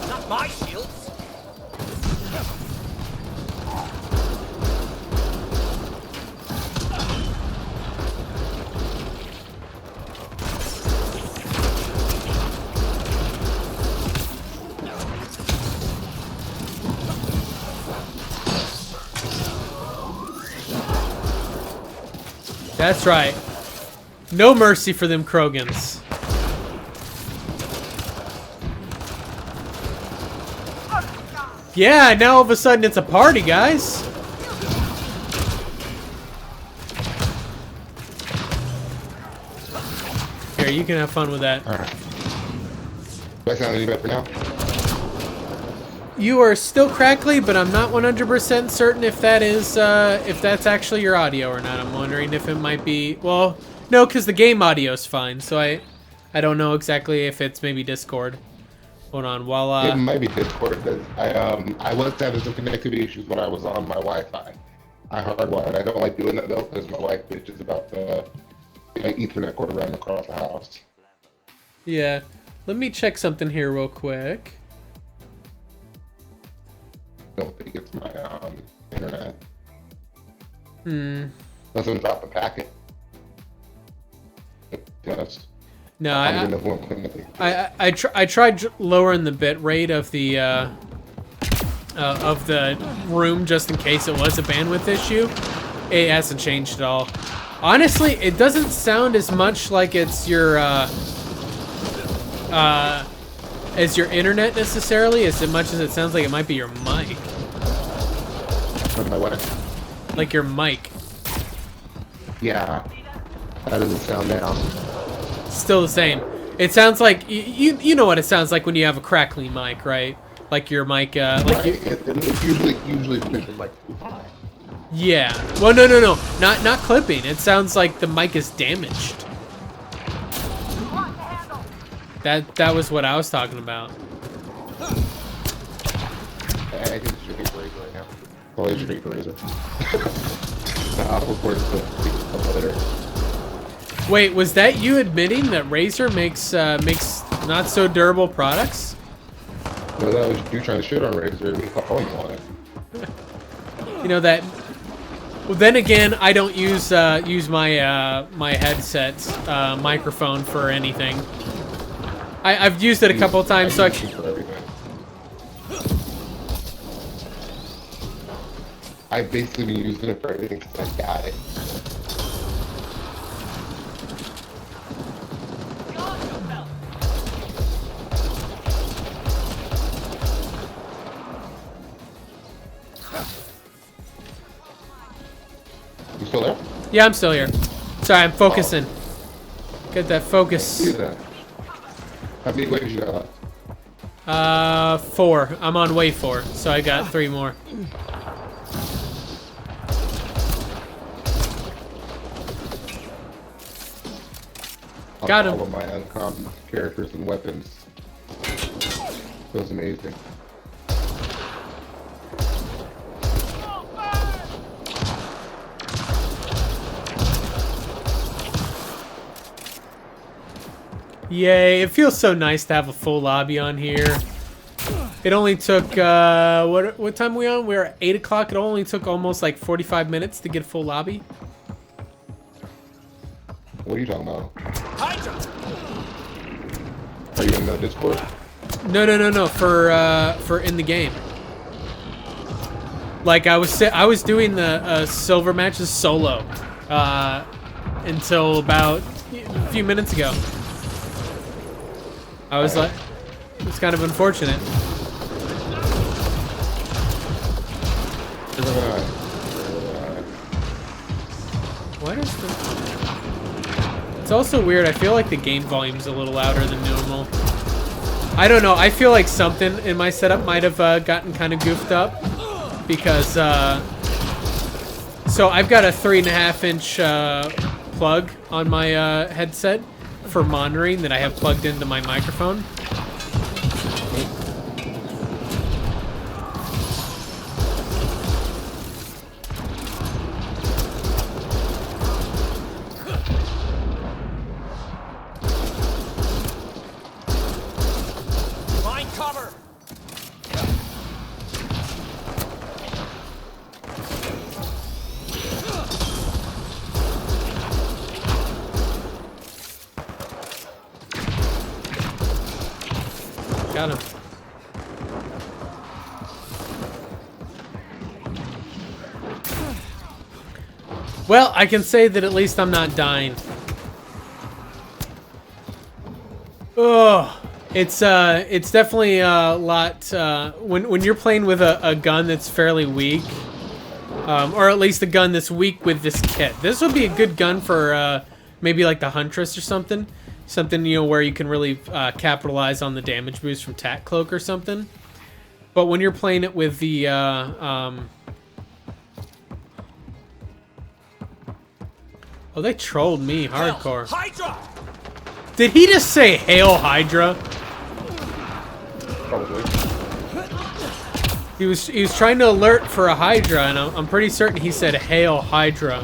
C: Not my shields.
A: That's right. No mercy for them Krogans. Yeah, now all of a sudden it's a party, guys. Here, you can have fun with that.
E: Alright. Do I sound any better now?
A: You are still crackly, but I'm not 100% certain if that is, if that's actually your audio or not. I'm wondering if it might be, well, no, because the game audio is fine, so I don't know exactly if it's maybe Discord. Hold on, while,
E: It might be Discord, because I was having some connectivity issues when I was on my Wi-Fi. I hardwired. I don't like doing that, though, because my wife bitches about the Ethernet cord running across the house.
A: Yeah, let me check something here real quick.
E: I don't think it's my internet.
A: Hmm.
E: Doesn't drop a packet. Yes.
A: No,
E: I
A: I tried lowering the bit rate of the room just in case it was a bandwidth issue. It hasn't changed at all. Honestly, it doesn't sound as much like it's your as your internet necessarily, as much as it sounds like it might be your mic.
E: My what?
A: Like your mic.
E: Yeah. That doesn't sound down.
A: Still the same. It sounds like you know what it sounds like when you have a crackly mic, right? Like your mic, like
E: right.
A: you,
E: It's usually positioned like too high.
A: yeah. Well, no, not clipping. It sounds like the mic is damaged. That was what I was talking about.
E: I think it's your razor right now. Well, it's your razor. I'll record it later.
A: Wait, was that you admitting that Razer makes not so durable products?
E: No, that was you trying to shit on Razor. Me calling on it.
A: You know that. Well, then again, I don't use my my headset microphone for anything. I've used it a couple of times, so I can.
E: I've basically been using it for everything because I got it. You still there?
A: Yeah, I'm still here. Sorry, I'm focusing. Get that focus.
E: Do that. How many waves you got left?
A: 4. I'm on wave 4, so I got 3 more. Got him.
E: All of my uncommon characters and weapons. Feels amazing.
A: Yay, it feels so nice to have a full lobby on here. It only took, what time are we on? We're at 8 o'clock. It only took almost like 45 minutes to get a full lobby.
E: What are you talking about?
C: Hydra!
E: Are you in the Discord?
A: No, for in the game. Like I was doing the silver matches solo, until about a few minutes ago. I was like, it's kind of unfortunate. What is the... It's also weird. I feel like the game volume's a little louder than normal. I don't know. I feel like something in my setup might have gotten kind of goofed up because so I've got a 3.5-inch plug on my headset for monitoring that I have plugged into my microphone.
C: Find cover!
A: Got him. Well, I can say that at least I'm not dying. Oh, it's definitely a lot when you're playing with a gun that's fairly weak, or at least a gun that's weak with this kit. This would be a good gun for maybe like the Huntress or something. Something, you know, where you can really capitalize on the damage boost from Tac Cloak or something. But when you're playing it with the oh, they trolled me hardcore.
C: Hydra!
A: Did he just say Hail Hydra?
E: Probably.
A: He was trying to alert for a Hydra, and I'm pretty certain he said Hail Hydra.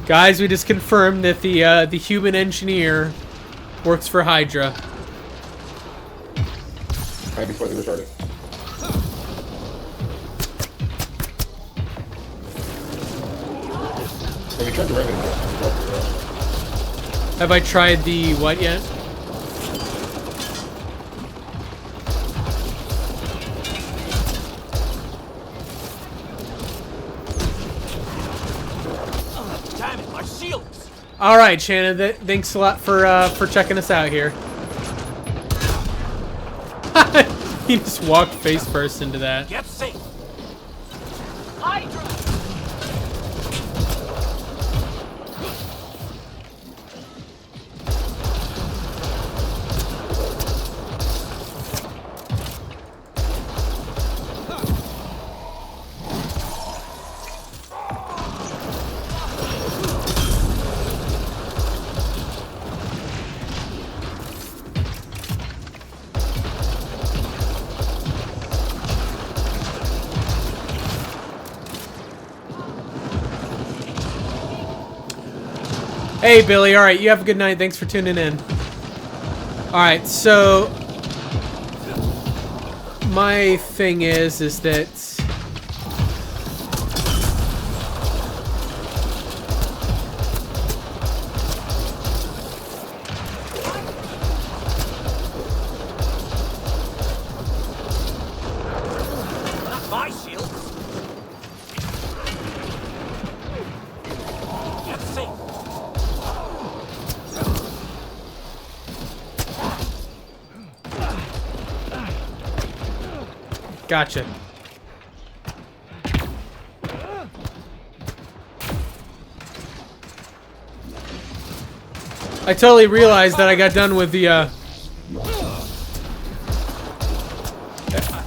A: Guys, we just confirmed that the human engineer works for Hydra.
E: Right before they restarted. Have you tried the revenue?
A: Have I tried the what yet?
C: Damn it, my shields!
A: All right, Shannon. Thanks a lot for checking us out here. He just walked face first into that.
C: Get safe! Hydra!
A: Hey, Billy. All right, you have a good night. Thanks for tuning in. All right, so my thing is that
C: Not my shields! Get safe!
A: gotcha. I totally realized that I got done with the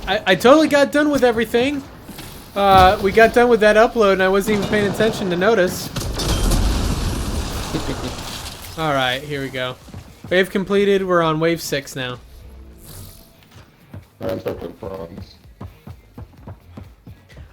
A: I totally got done with everything. We got done with that upload and I wasn't even paying attention to notice. Alright, here we go. Wave completed, we're on wave 6 now.
E: I'm starting bronze.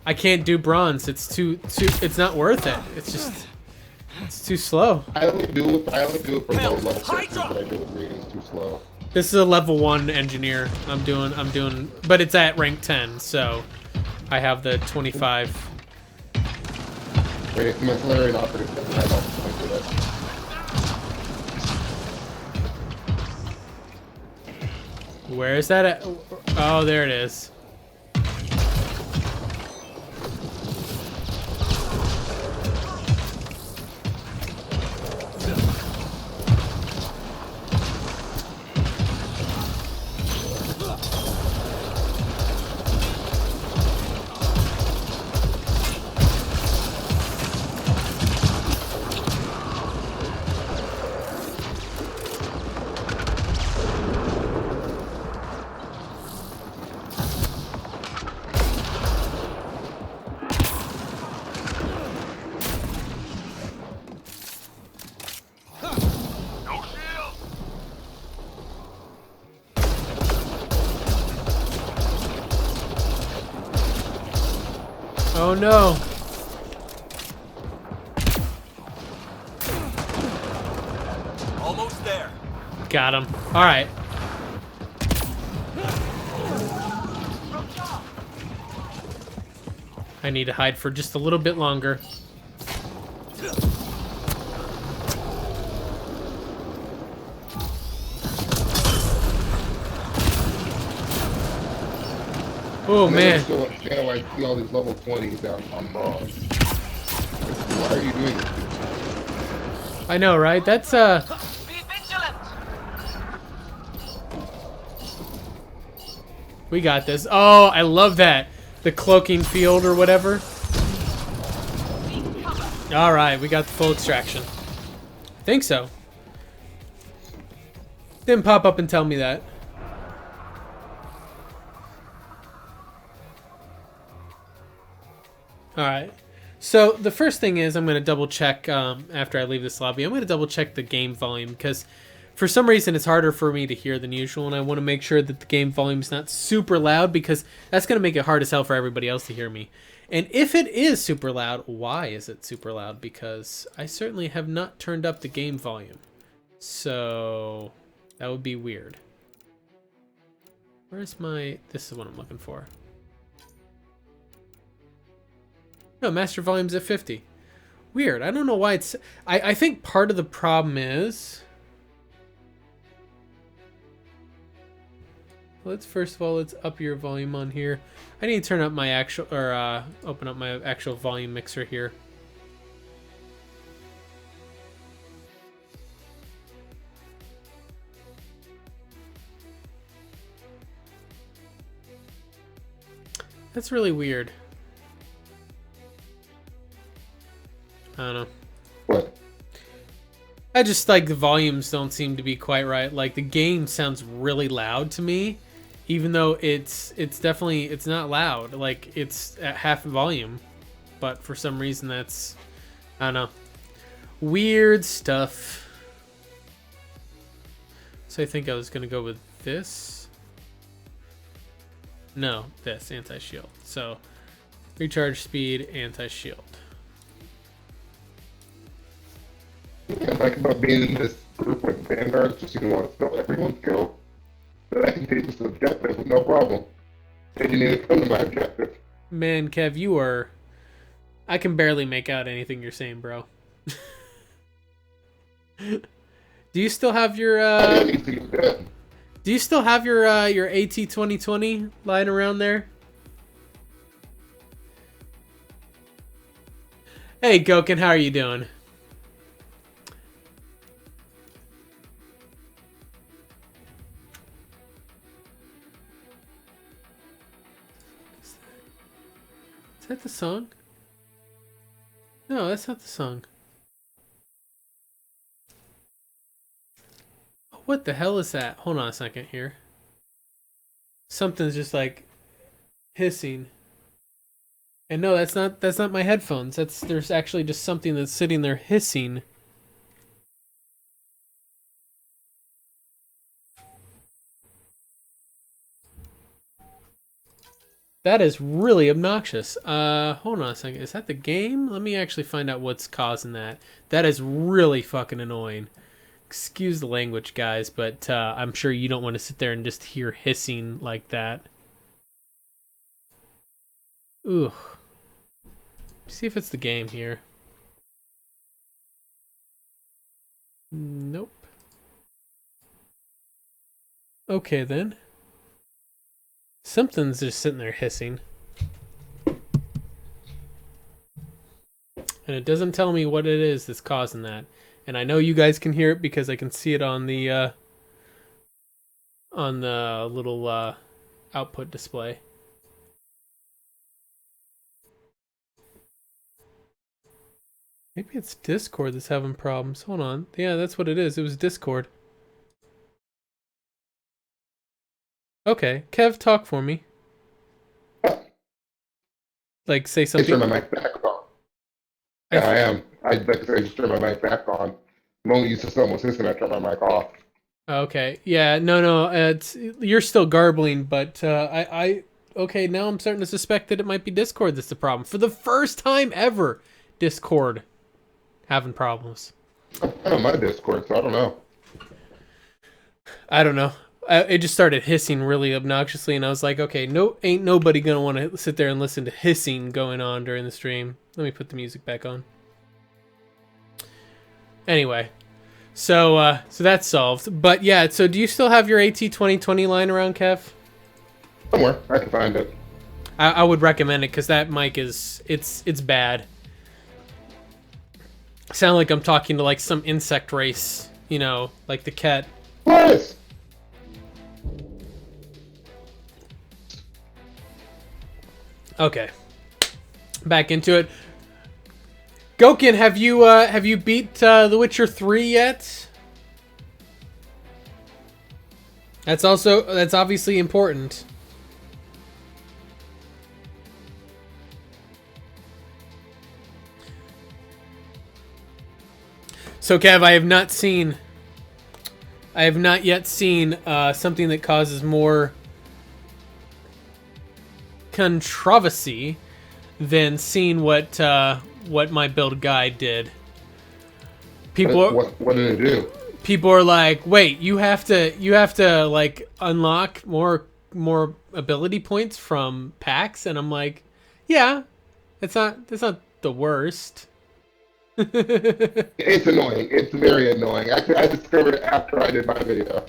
A: I can't do bronze, it's too it's not worth it. It's too slow.
E: I only do it for low level sections,
C: Hydra!
E: but I do agree it's too slow.
A: This is a level 1 engineer. I'm doing, but it's at rank 10, so I have the 25.
E: Wait, my Solarian operative doesn't have all the points for that.
A: Where is that at? Oh, there it is.
B: No shield!
A: Oh no.
C: Almost there.
A: Got him. All right. I need to hide for just a little bit longer. Oh
E: And then
A: man.
E: I still understand why I see all these level 20s down on bronze. Why are you doing this?
A: I know, right? That's
C: Be vigilant!
A: we got this. Oh, I love that. The cloaking field or whatever. All right, we got the full extraction. I think so. Didn't pop up and tell me that. All right. So the first thing is I'm going to double check after I leave this lobby. I'm going to double check the game volume because for some reason it's harder for me to hear than usual, and I want to make sure that the game volume is not super loud because that's going to make it hard as hell for everybody else to hear me. And if it is super loud, why is it super loud? Because I certainly have not turned up the game volume. So that would be weird. Where's my... This is what I'm looking for. No, master volume's at 50. Weird. I don't know why it's... I think part of the problem is... First of all, let's up your volume on here. I need to turn up my actual... Or, open up my actual volume mixer here. That's really weird. I don't know.
E: What?
A: I just like the volumes don't seem to be quite right. Like the game sounds really loud to me, even though it's definitely it's not loud. Like it's at half volume, but for some reason that's I don't know. Weird stuff. So I think I was gonna go with this. No, this anti-shield. So recharge speed, anti-shield.
E: Yeah, like about being in this group with vanguards, just you want to steal everyone's kill. But I can take this objective with no problem. And you need to come to my objective.
A: Man, Kev, you are... I can barely make out anything you're saying, bro. Do you still have your, Do you still have your AT 2020 lying around there? Hey, Goken, how are you doing? Is that the song? No, that's not the song. What the hell is that? Hold on a second here. Something's just like hissing. And no, that's not my headphones. There's actually just something that's sitting there hissing. That is really obnoxious. Hold on a second. Is that the game? Let me actually find out what's causing that. That is really fucking annoying. Excuse the language, guys, but I'm sure you don't want to sit there and just hear hissing like that. Ooh. See if it's the game here. Nope. Okay, then. Something's just sitting there hissing. And it doesn't tell me what it is that's causing that. And I know you guys can hear it because I can see it on the little output display. Maybe it's Discord that's having problems. Hold on. Yeah, that's what it is. It was Discord. Okay, Kev, talk for me. Like, say something.
E: I turned my mic back on. Yeah, I am. I just turned my mic back on. I'm only used to someone's hissing. I turn my mic off.
A: Okay. Yeah. No. You're still garbling, but okay. Now I'm starting to suspect that it might be Discord that's the problem. For the first time ever, Discord having problems.
E: I'm on my Discord, so I don't know.
A: I don't know. It just started hissing really obnoxiously, and I was like, okay, ain't nobody gonna want to sit there and listen to hissing going on during the stream. Let me put the music back on. Anyway, so that's solved. But yeah, so do you still have your AT 2020 lying around, Kev?
E: Somewhere. I can find it.
A: I would recommend it because that mic is it's bad. Sound like I'm talking to like some insect race, you know, like the cat.
E: Yes.
A: Okay, back into it. Goken, have you beat The Witcher 3 yet? That's obviously important. So, Kev, I have not yet seen something that causes more controversy than seeing what my build guide did.
E: What did it do?
A: People are like, "Wait, you have to like unlock more ability points from packs," and I'm like, "Yeah, that's not the worst."
E: It's annoying. It's very annoying. Actually, I discovered it after I did my video.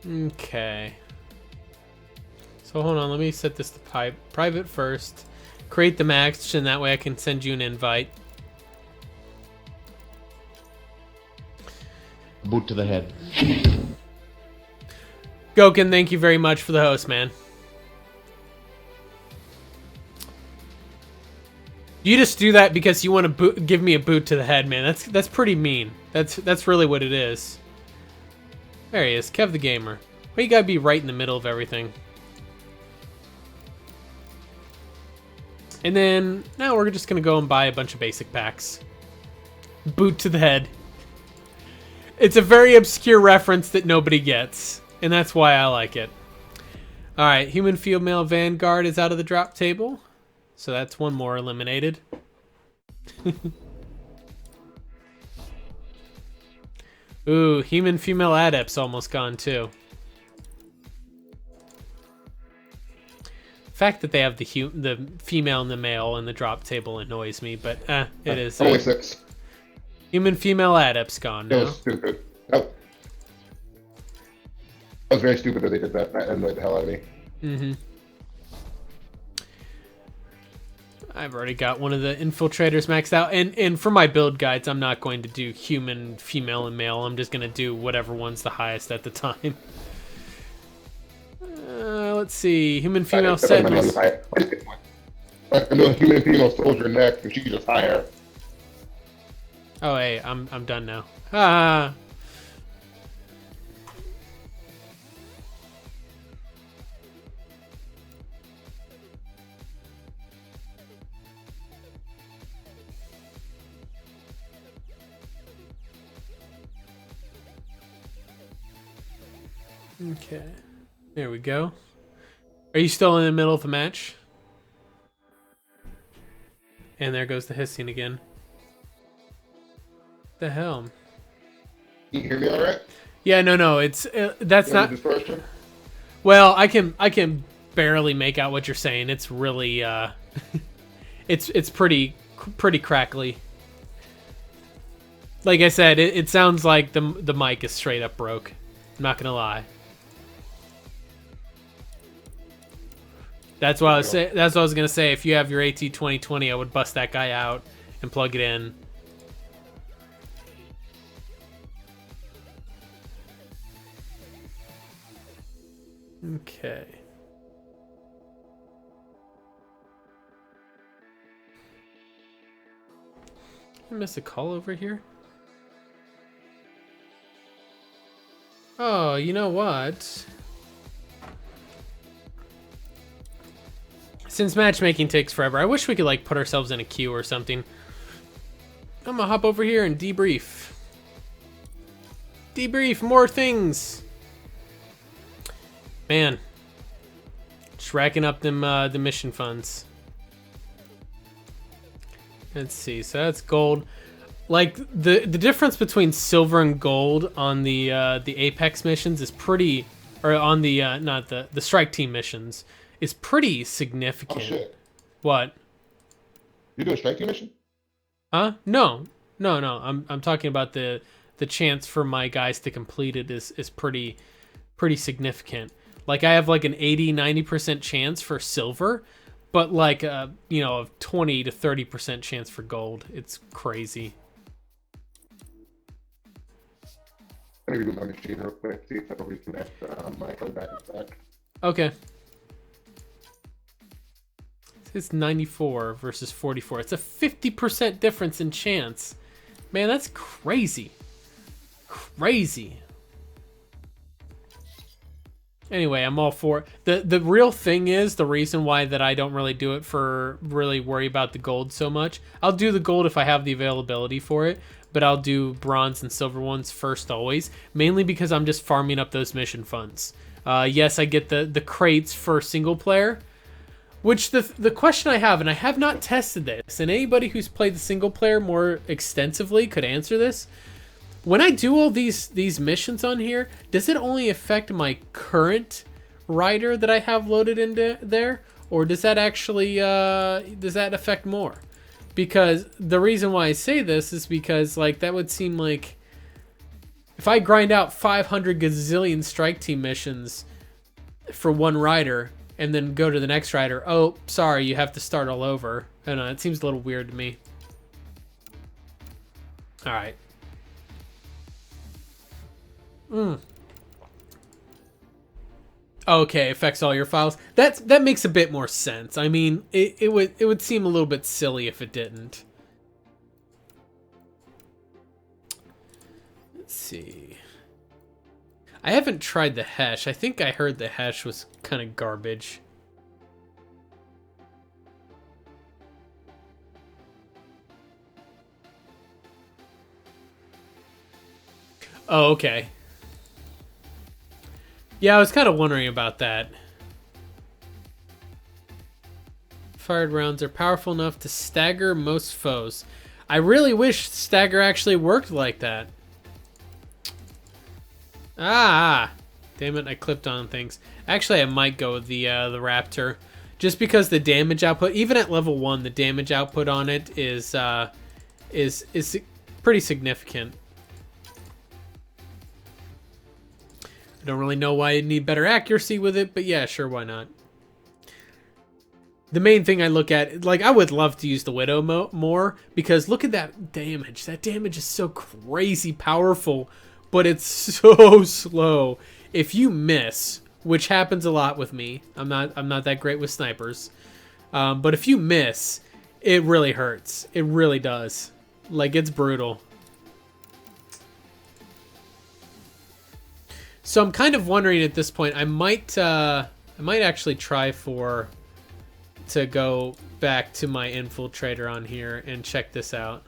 A: Okay. So hold on, let me set this to private first. Create the match, and that way I can send you an invite.
F: Boot to the head.
A: Goken, thank you very much for the host, man. You just do that because you want to give me a boot to the head, man. That's pretty mean. That's really what it is. There he is, Kev the Gamer. Why you gotta be right in the middle of everything? And then now we're just gonna go and buy a bunch of basic packs. Boot to the head. It's a very obscure reference that nobody gets, and that's why I like it. All right, human female Vanguard is out of the drop table. So that's one more eliminated. Ooh, human female adept's almost gone too. The fact that they have the female and the male in the drop table annoys me, but it is.
E: Only 6.
A: Human female adept's gone
E: That
A: now.
E: was stupid. That was very stupid that they did that. That annoyed the hell out of me.
A: Mm-hmm. I've already got one of the infiltrators maxed out, and for my build guides, I'm not going to do human, female, and male. I'm just going to do whatever one's the highest at the time. Let's see, human, female, Sentinels.
E: I'm doing human, female soldier next, and she's just higher.
A: Oh, hey, I'm done now. Ah. Okay, there we go. Are you still in the middle of the match? And there goes the hissing again. The hell?
E: Can you hear me all right?
A: Yeah, no, it's that's not.
E: Distortion?
A: Well, I can barely make out what you're saying. It's really it's pretty crackly. Like I said, it sounds like the mic is straight up broke. I'm not gonna lie. That's what I was say. That's what I was gonna say. If you have your AT2020, I would bust that guy out and plug it in. Okay. I missed a call over here. Oh, you know what? Since matchmaking takes forever, I wish we could like put ourselves in a queue or something. I'm gonna hop over here and debrief. Debrief more things. Man, just racking up them the mission funds. Let's see. So that's gold. Like the difference between silver and gold on the Apex missions is pretty, or on the not the strike team missions is pretty significant.
E: Oh shit!
A: What?
E: You doing a strike team mission?
A: Huh? No. I'm talking about the chance for my guys to complete it is pretty significant. Like I have like an 80-90% chance for silver, but like a 20 to 30% chance for gold. It's crazy.
E: Let me do my machine real quick. See if I can reconnect my phone back in back.
A: Okay. It's 94 versus 44. It's a 50% difference in chance. Man, that's crazy. Crazy. Anyway, I'm all for the real thing is the reason why that I don't really do it for really worry about the gold so much. I'll do the gold if I have the availability for it, but I'll do bronze and silver ones first always, mainly because I'm just farming up those mission funds. Yes, I get the crates for single player, which the question I have, and I have not tested this, and anybody who's played the single player more extensively could answer this. When I do all these missions on here, does it only affect my current rider that I have loaded into there, or does that actually does that affect more? Because the reason why I say this is because like that would seem like if I grind out 500 gazillion strike team missions for one rider and then go to the next rider, oh sorry, you have to start all over. I don't know, it seems a little weird to me. All right. Okay, affects all your files. That makes a bit more sense. I mean, it would seem a little bit silly if it didn't. Let's see. I haven't tried the hash. I think I heard the hash was kind of garbage. Oh, okay. Yeah, I was kind of wondering about that. Fired rounds are powerful enough to stagger most foes. I really wish stagger actually worked like that. Ah, damn it! I clipped on things. Actually, I might go with the Raptor, just because the damage output, even at level 1, the damage output on it is pretty significant. I don't really know why you'd need better accuracy with it, but yeah, sure, why not? The main thing I look at, like, I would love to use the Widow more, because look at that damage. That damage is so crazy powerful, but it's so slow. If you miss, which happens a lot with me, I'm not that great with snipers, but if you miss, it really hurts. It really does. Like, it's brutal. So I'm kind of wondering at this point, I might actually try to go back to my infiltrator on here and check this out.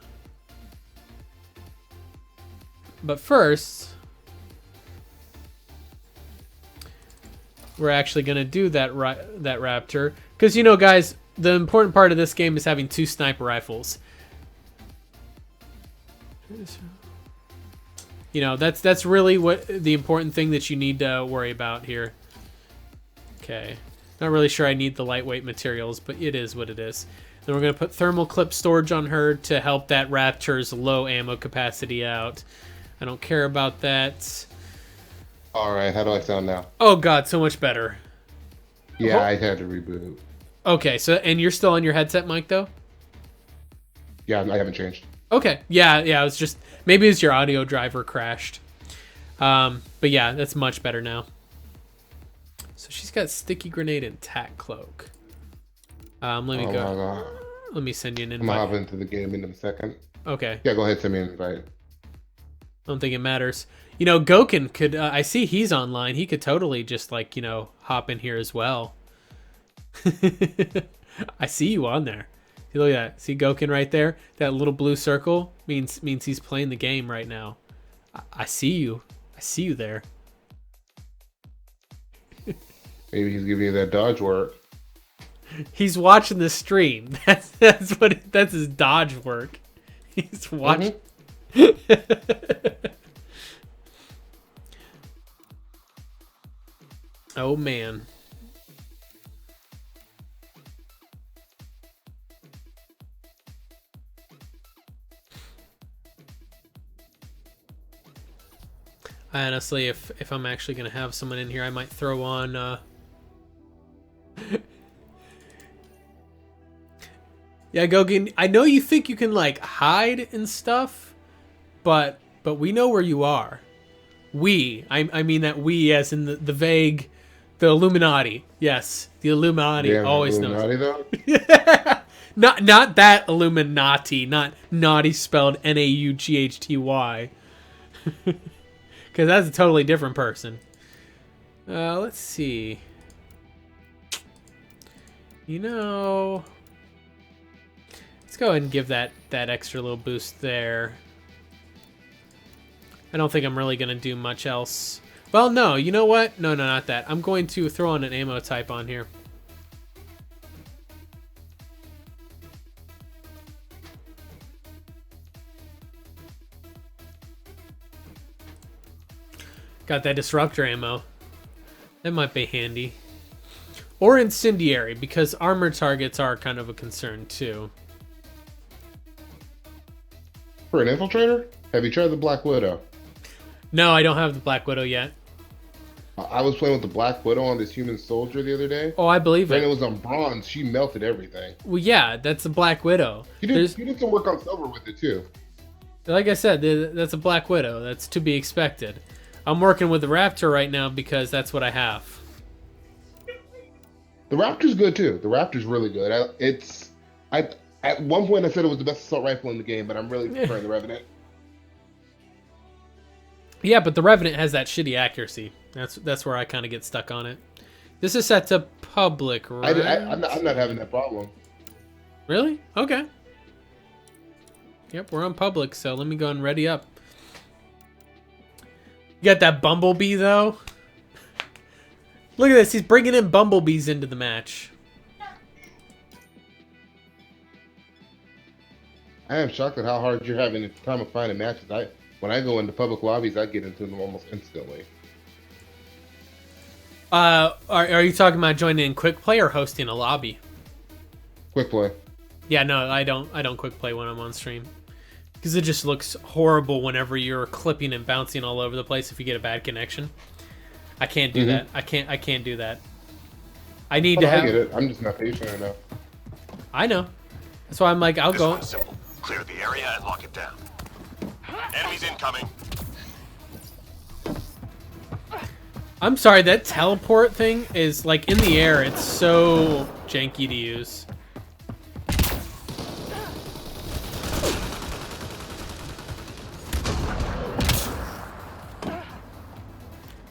A: But first, we're actually gonna do that Raptor, because you know, guys, the important part of this game is having 2 sniper rifles. You know, that's really what the important thing that you need to worry about here. Okay. Not really sure I need the lightweight materials, but it is what it is. Then we're going to put thermal clip storage on her to help that Raptor's low ammo capacity out. I don't care about that.
E: Alright, how do I sound now?
A: Oh god, so much better.
E: Yeah, I had to reboot.
A: Okay, so, and you're still on your headset mic though?
E: Yeah, I haven't changed.
A: Okay, yeah, it was just, maybe it's your audio driver crashed. But yeah, that's much better now. So she's got sticky grenade and tack cloak. Let me go. Let me send you an invite.
E: I'm gonna hop into the game in a second.
A: Okay.
E: Yeah, go ahead, send me an invite.
A: I don't think it matters. You know, Gokin could, I see he's online. He could totally just like, you know, hop in here as well. I see you on there. See, look at that. See Gokin right there? That little blue circle means he's playing the game right now. I see you. I see you there.
E: Maybe he's giving you that dodge work.
A: He's watching the stream. That's his dodge work. He's watching. Oh man. Honestly, if I'm actually gonna have someone in here, I might throw on yeah, Gogin, I know you think you can like hide and stuff, but we know where you are. I mean that we as in the vague, the Illuminati. Yes, the Illuminati always Illuminati knows. Though? not that Illuminati, not naughty spelled Naughty. Because that's a totally different person. Let's see. You know, let's go ahead and give that extra little boost there. I don't think I'm really going to do much else. Well, no, you know what? No, not that. I'm going to throw on an ammo type on here. Got that disruptor ammo. That might be handy. Or incendiary, because armored targets are kind of a concern too.
E: For an infiltrator, have you tried the Black Widow?
A: No, I don't have the Black Widow yet.
E: I was playing with the Black Widow on this human soldier the other day.
A: Oh, I believe
E: When
A: it.
E: it was on bronze, she melted everything.
A: Well, yeah, that's a Black Widow.
E: You did some work on silver with it too.
A: Like I said, that's a Black Widow. That's to be expected. I'm working with the Raptor right now because that's what I have.
E: The Raptor's good too. The Raptor's really good. At one point I said it was the best assault rifle in the game, but I'm really preferring the Revenant.
A: Yeah, but the Revenant has that shitty accuracy. That's where I kind of get stuck on it. This is set to public, right?
E: I'm not having that problem.
A: Really? Okay. Yep, we're on public, so let me go and ready up. You got that Bumblebee, though? Look at this. He's bringing in bumblebees into the match.
E: I am shocked at how hard you're having the time of finding matches. When I go into public lobbies, I get into them almost instantly.
A: Are you talking about joining in quick play or hosting a lobby?
E: Quick play.
A: Yeah, no, I don't quick play when I'm on stream. Because it just looks horrible whenever you're clipping and bouncing all over the place if you get a bad connection. I can't do that. I can't do that. I need to have...
E: I get it. I'm just not patient enough.
A: I know. That's why I'm like, I'll
B: This
A: go.
B: one's simple. Clear the area and lock it down. Enemies incoming.
A: I'm sorry, that teleport thing is like in the air. It's so janky to use.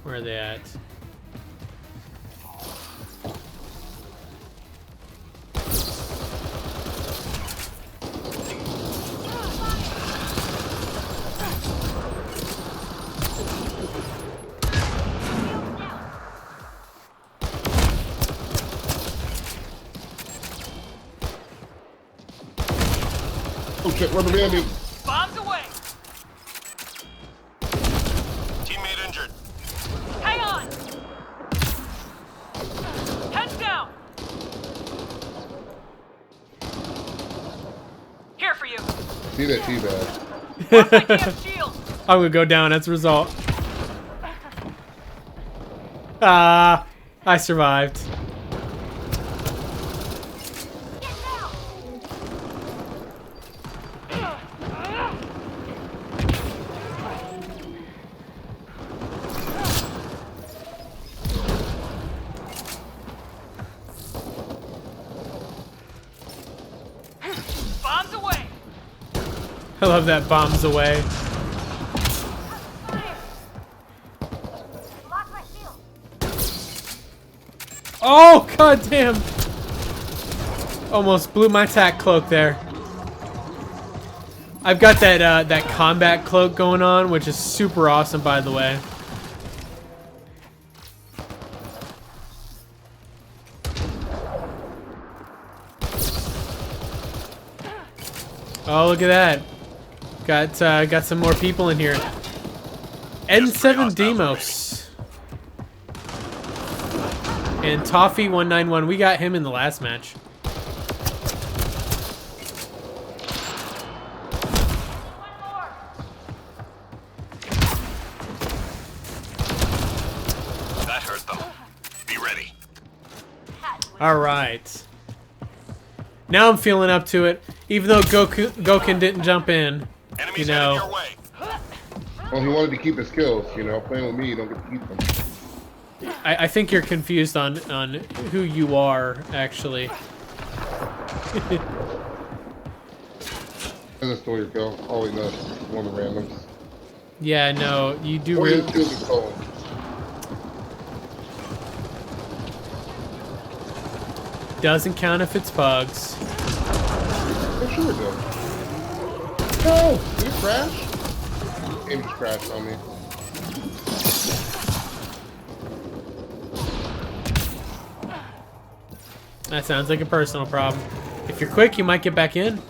A: Where are they at?
E: Oh shit, rubber bandit.
C: Bombs away!
B: Teammate injured.
C: Hang on! Heads down! Here for you!
E: See that teabag.
C: I can't shield!
A: I'm gonna go down. That's a result. Ah, I survived.
C: Bombs away!
A: I love that bombs away. Oh, god damn! Almost blew my tack cloak there. I've got that that combat cloak going on, which is super awesome, by the way. Oh, look at that! Got some more people in here. N7 Demos. And Toffee191, we got him in the last match.
B: That hurt them. Be ready.
A: All right. Now I'm feeling up to it, even though Gokin didn't jump in.
B: Enemies
A: You
B: headed
A: know.
B: your way.
E: Well, he wanted to keep his kills, you know. Playing with me, you don't get to keep them.
A: I think you're confused on who you are, actually.
E: As a story kill, always knows one of the randoms.
A: Yeah, no, you do
E: Or his
A: really...
E: kills are stolen.
A: Doesn't count if it's bugs.
E: For sure it does. No! Did it crash? Game just crashed on me.
A: That sounds like a personal problem. If you're quick, you might get back in.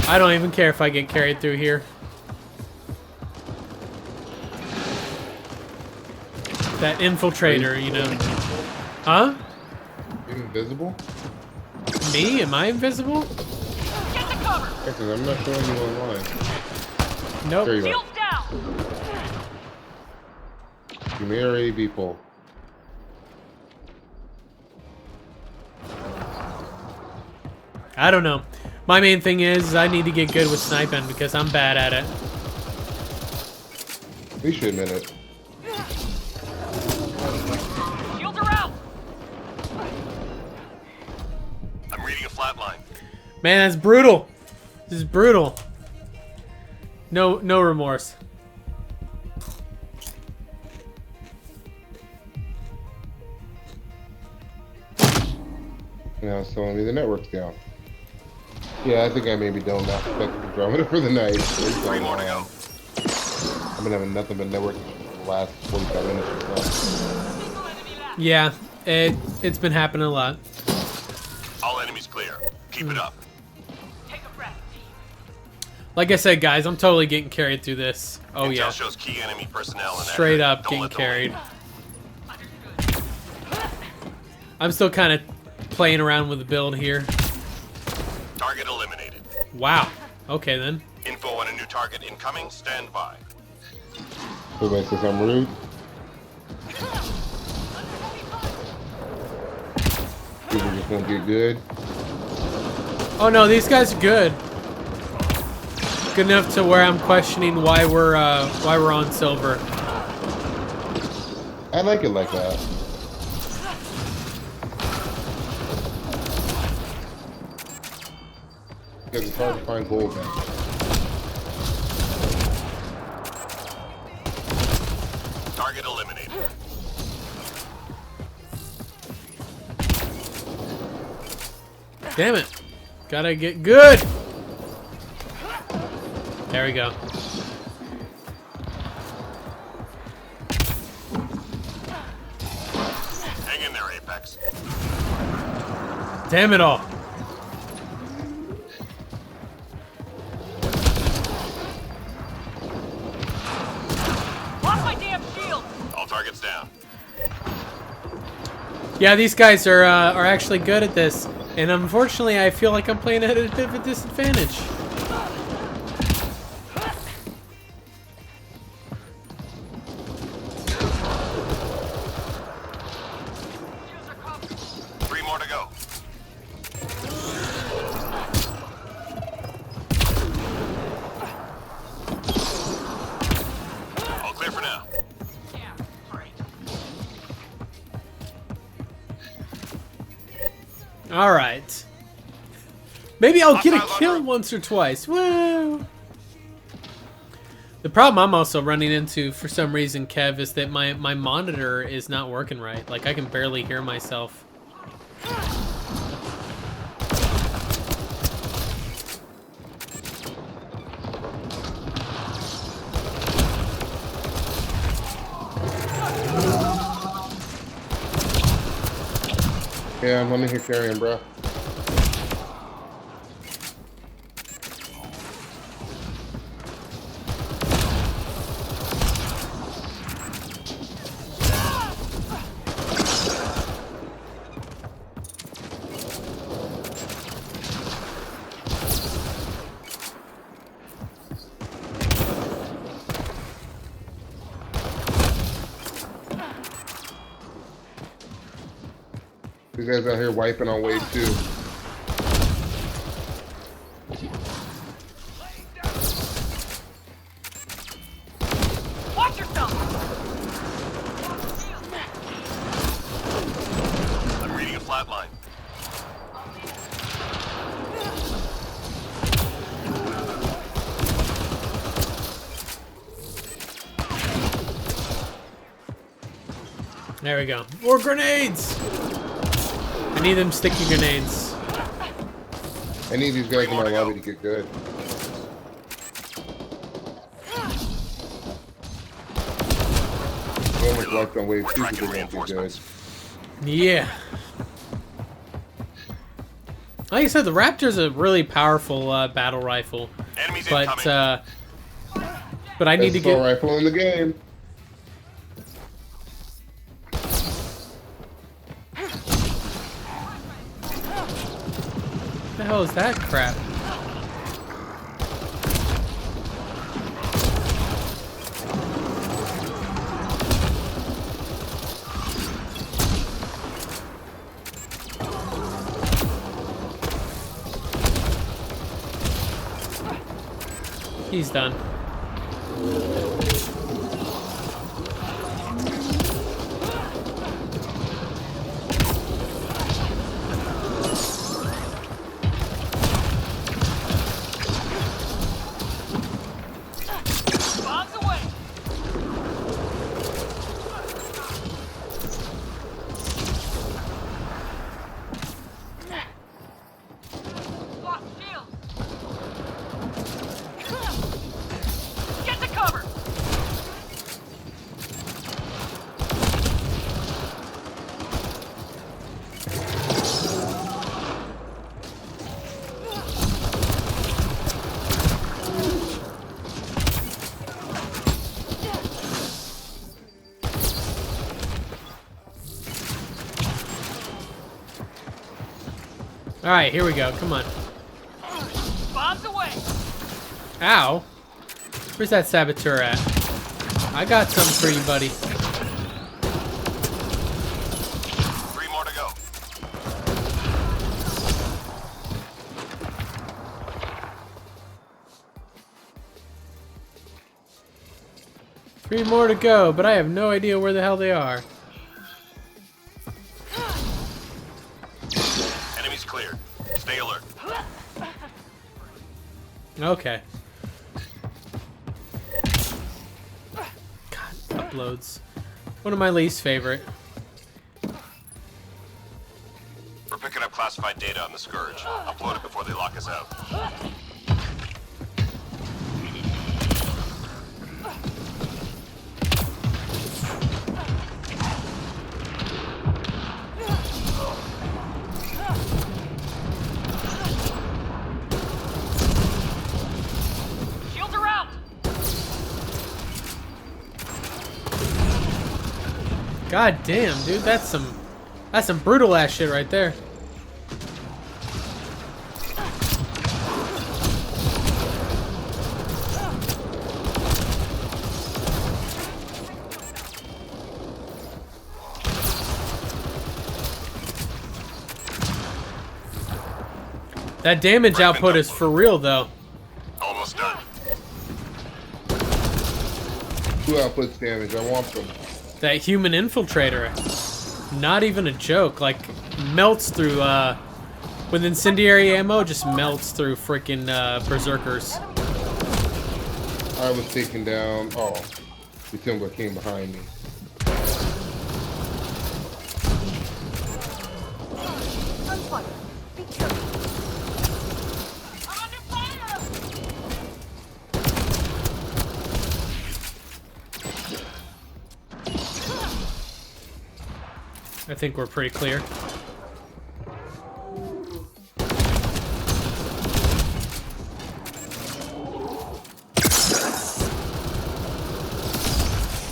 A: I don't even care if I get carried through here. That infiltrator, you know. Huh?
E: Invisible?
A: Me? Am I invisible?
C: Get the cover.
E: Actually, I'm not showing you online.
A: Nope.
E: There you are.
C: Shields down.
E: You may already be full.
A: I don't know. My main thing is I need to get good with sniping because I'm bad at it.
E: We should admit it.
C: Shields are out.
B: I'm reading a flat line.
A: Man, that's brutal. This is brutal. No remorse.
E: Now it's telling me the network's down. Yeah, I think I may be done that Andromeda for the night.
B: 3 more to go.
E: I've been having nothing but network for the last 45 minutes or so.
A: Yeah, it's been happening a lot.
B: All enemies clear. Keep it up.
C: Take a breath.
A: Like I said, guys, I'm totally getting carried through this. Oh
B: Intel
A: yeah,
B: shows key enemy personnel in that
A: straight
B: area.
A: up
B: Don't
A: getting
B: let them
A: carried.
C: Understood.
A: I'm still kind of playing around with the build here.
B: leave. Target eliminated.
A: Wow. Okay then.
B: Info on a new target incoming. Stand by.
E: Everybody says I'm rude. People just won't get good.
A: Oh no, these guys are good. Good enough to where I'm questioning why we're on silver.
E: I like it like that. Because it's hard to find gold now.
B: Target eliminated.
A: Damn it. Gotta get good. There we go.
B: Hang in there, Apex.
A: Damn it all.
C: Lost my damn shield.
B: All targets down.
A: Yeah, these guys are actually good at this, and unfortunately, I feel like I'm playing at a bit of a disadvantage.
C: Shields are covered.
B: 3 more to go. All clear for now.
C: Yeah. Sorry.
A: All right. Maybe I'll get a kill once or twice. Woo! The problem I'm also running into for some reason, Kev, is that my monitor is not working right. Like, I can barely hear myself.
E: Yeah, I'm under here carrying, bro. These guys out here wiping on wave 2.
C: Watch yourself.
B: I'm reading a flat line.
A: There we go. More grenades! I need them sticky grenades.
E: I need these guys in my lobby to get good. Almost left on wave 2 because they won't be good.
A: Yeah. Like I said, the Raptor's a really powerful battle rifle.
B: Enemies
A: But
B: incoming.
A: but I need to
E: Best
A: get.
E: assault rifle in the game.
A: What the hell is that crap? He's done.
C: Bombs away. Lost shield. Get to cover.
A: All right, here we go. Come on.
C: Bombs away.
A: Ow. Where's that saboteur at? I got something for you, buddy.
B: 3 more to go.
A: Three more to go, but I have no idea where the hell they are.
B: Enemies cleared. Stay alert.
A: Okay. God, uploads. One of my least favorite.
B: We're picking up classified data on the Scourge. Upload it before they lock us out.
C: Shields are out.
A: God damn, dude, that's some brutal ass shit right there. That damage output is for real though.
B: Almost done.
E: 2 outputs damage. I want them.
A: That human infiltrator, not even a joke. Like melts through with incendiary ammo, just melts through freaking berserkers.
E: I was taken down. Oh, the timber came behind me.
C: I'm under fire.
A: I think we're pretty clear.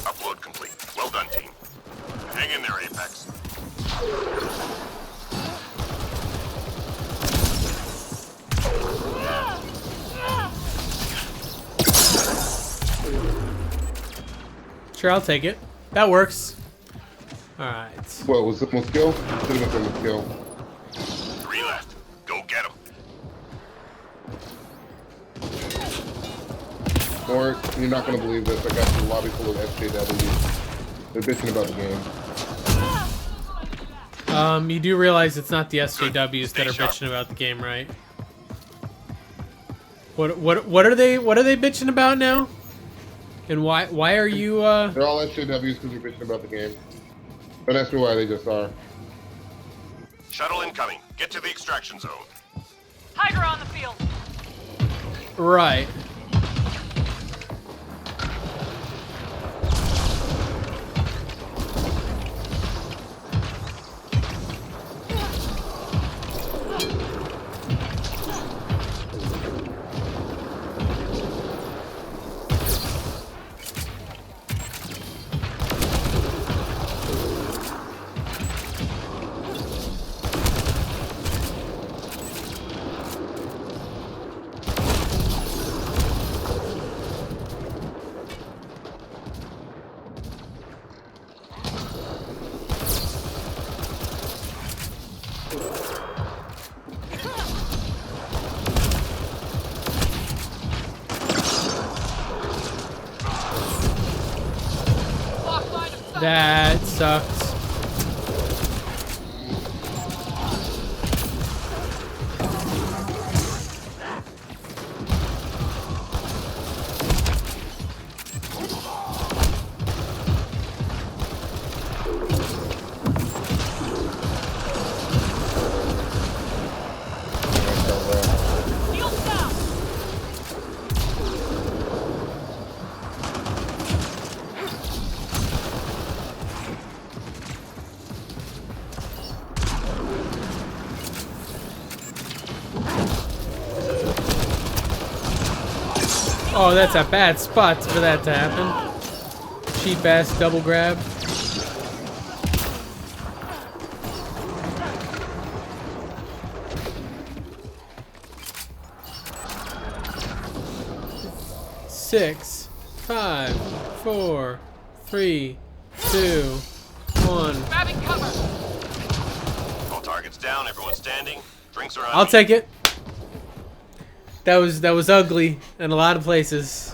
B: Upload complete. Well done, team. Hang in there, Apex.
A: Sure, I'll take it. That works. Alright.
E: What was it? One skill? Should have been one skill.
B: 3 left. Go get them.
E: Or you're not gonna believe this. I got the lobby full of SJWs. They're bitching about the game.
A: You do realize it's not the SJWs that are bitching about the game, right? What are they bitching about now? And why are you
E: They're all SJWs because they're bitching about the game. Don't ask me why, they just are.
B: Shuttle incoming. Get to the extraction zone.
C: Hydra on the field.
A: Right.
C: Lost line of sight.
A: That sucks.
C: Shields down.
A: Oh, that's a bad spot for that to happen. Cheap ass double grab. Six, 5, 4, 3, 2, 1.
C: Grabbing cover.
B: All targets down. Everyone standing. Drinks are on.
A: I'll take it. That was ugly in a lot of places.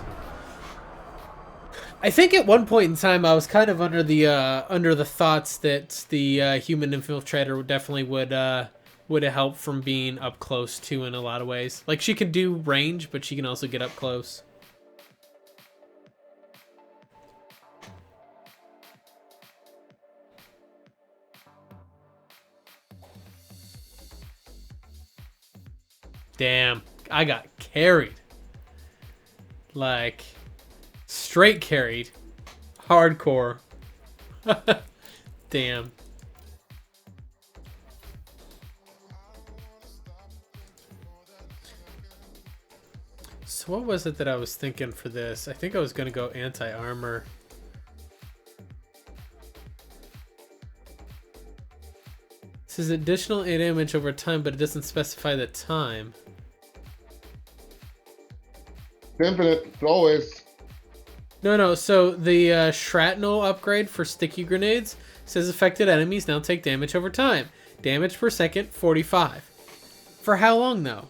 A: I think at one point in time I was kind of under the thoughts that the human infiltrator definitely would have helped from being up close too in a lot of ways. Like she can do range, but she can also get up close. Damn, I got carried. Like, straight carried. Hardcore. Damn. So what was it that I was thinking for this? I think I was going to go anti-armor. It says additional 8 damage over time, but it doesn't specify the time.
E: Infinite, it's always.
A: No. So the shrapnel upgrade for sticky grenades says affected enemies now take damage over time. Damage per second, 45. For how long though?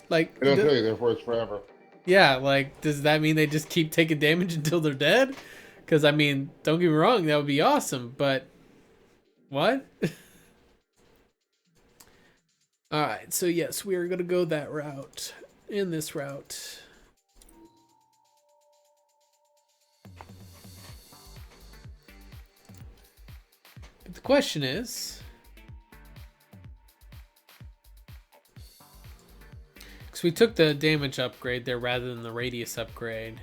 A: Like,
E: They don't tell you, therefore it's forever.
A: yeah, like, does that mean they just keep taking damage until they're dead? Because, I mean, don't get me wrong, that would be awesome, but what? Alright, so yes, we are going to go that route. In this route. But the question is, because we took the damage upgrade there rather than the radius upgrade.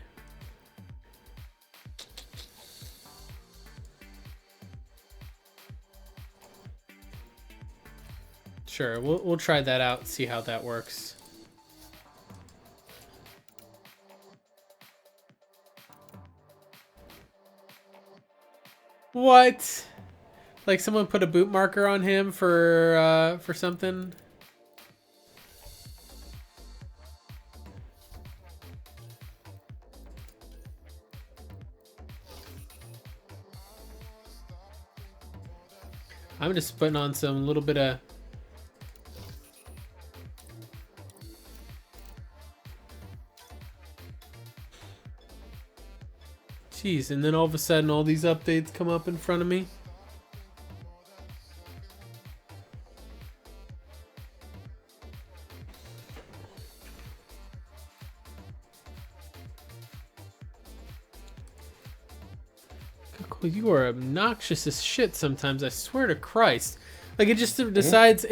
A: Sure, we'll try that out and see how that works. What? Like someone put a boot marker on him for something? I'm just putting on some little bit of jeez, and then all of a sudden all these updates come up in front of me. you are obnoxious as shit sometimes. I swear to Christ. Like, it just decides,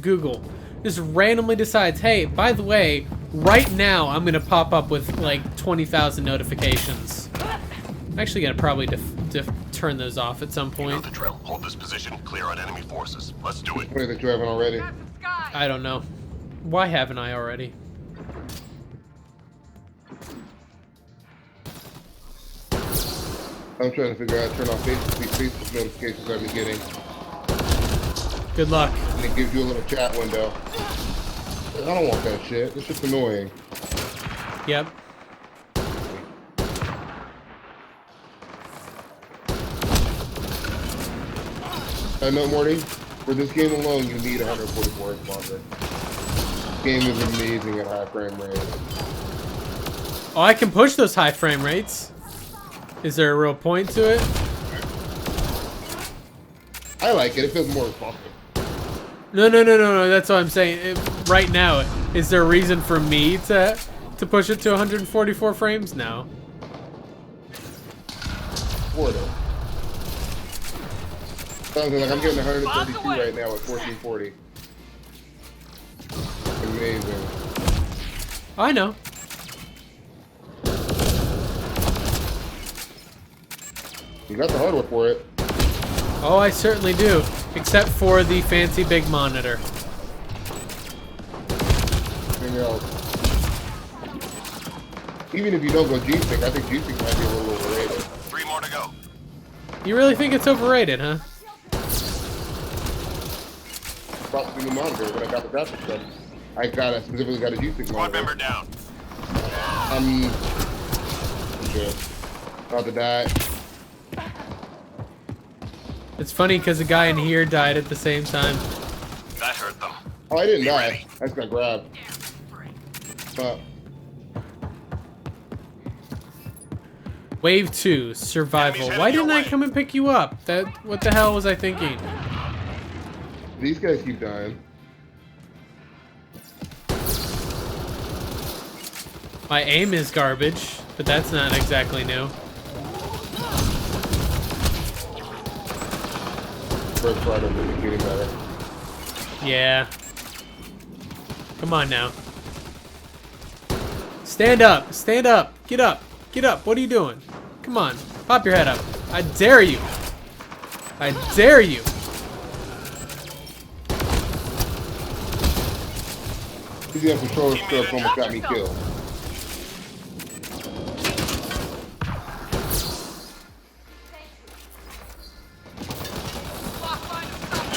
A: Google just randomly decides, hey, by the way, right now I'm gonna pop up with like 20,000 notifications. I'm actually gonna probably turn those off at some
B: You know
A: point.
B: the drill. Hold this position, clear out enemy forces. Let's do it.
E: Wait, that you haven't already?
C: Got the sky.
A: I don't know. Why haven't I already?
E: I'm trying to figure out how to turn off Facebook notifications I've been getting.
A: Good luck.
E: And it gives you a little chat window. I don't want that shit. This shit's annoying.
A: Yep.
E: I know, Morty. For this game alone, you need 144 responder. This game is amazing at high frame rate.
A: Oh, I can push those high frame rates. Is there a real point to it?
E: I like it. It feels more responsive.
A: No. That's what I'm saying. Right now, is there a reason for me to push it to 144 frames? No.
E: Florida. Something like I'm getting 132 right now at 1440. Amazing.
A: I know.
E: You got the hardware for it.
A: Oh, I certainly do. Except for the fancy big monitor.
E: Anything else? Even if you don't go G-Sync, I think G-Sync might be a little overrated.
B: 3 more to go.
A: You really think it's overrated, huh?
E: Bought the new monitor when I got the graphics card. I specifically got a G-Sync
B: Squad
E: monitor.
B: member down.
E: Shit. About to die.
A: It's funny because the guy in here died at the same time.
B: That hurt them.
E: Oh, I didn't
B: Be
E: die.
B: ready.
E: I just got grabbed. But
A: Wave 2, survival.
B: Enemies
A: Why
B: headed your
A: didn't I
B: way.
A: come and pick you up? What the hell was I thinking?
E: these guys keep dying.
A: My aim is garbage, but that's not exactly new.
E: First part of it is getting better.
A: Yeah. Come on now. Stand up. Stand up. Get up. Get up. What are you doing? Come on. Pop your head up. I dare you. I dare you.
E: These have controller stuff almost got me killed.
C: Lock line of sight.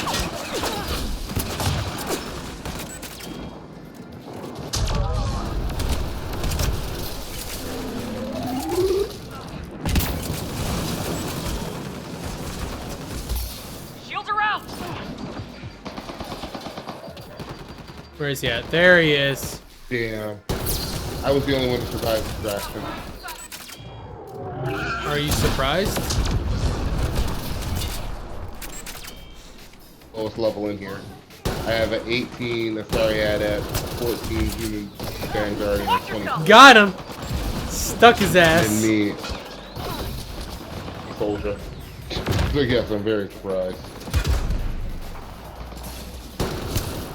C: Shields are out.
A: Where is he at? There he is.
E: Damn. I was the only one to survive the distraction.
A: Are you surprised?
E: Lowest level in here. I have an 18, a Sariad at 14, human Vanguard at 20.
A: Got him. Stuck his
E: And
A: ass.
E: me, soldier. So yes, I'm very surprised.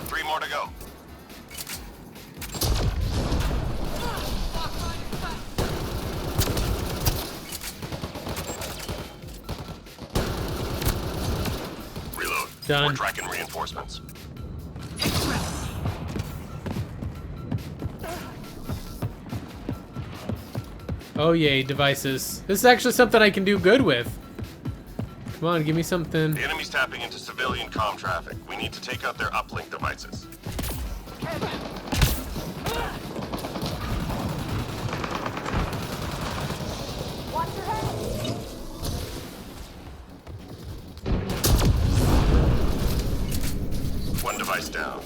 B: 3 more to go. Reload.
A: Done.
B: We're tracking reinforcements.
A: Oh yay, devices. This is actually something I can do good with. Come on, give me something.
B: The enemy's tapping into civilian comm traffic. We need to take out their uplink devices. One device down.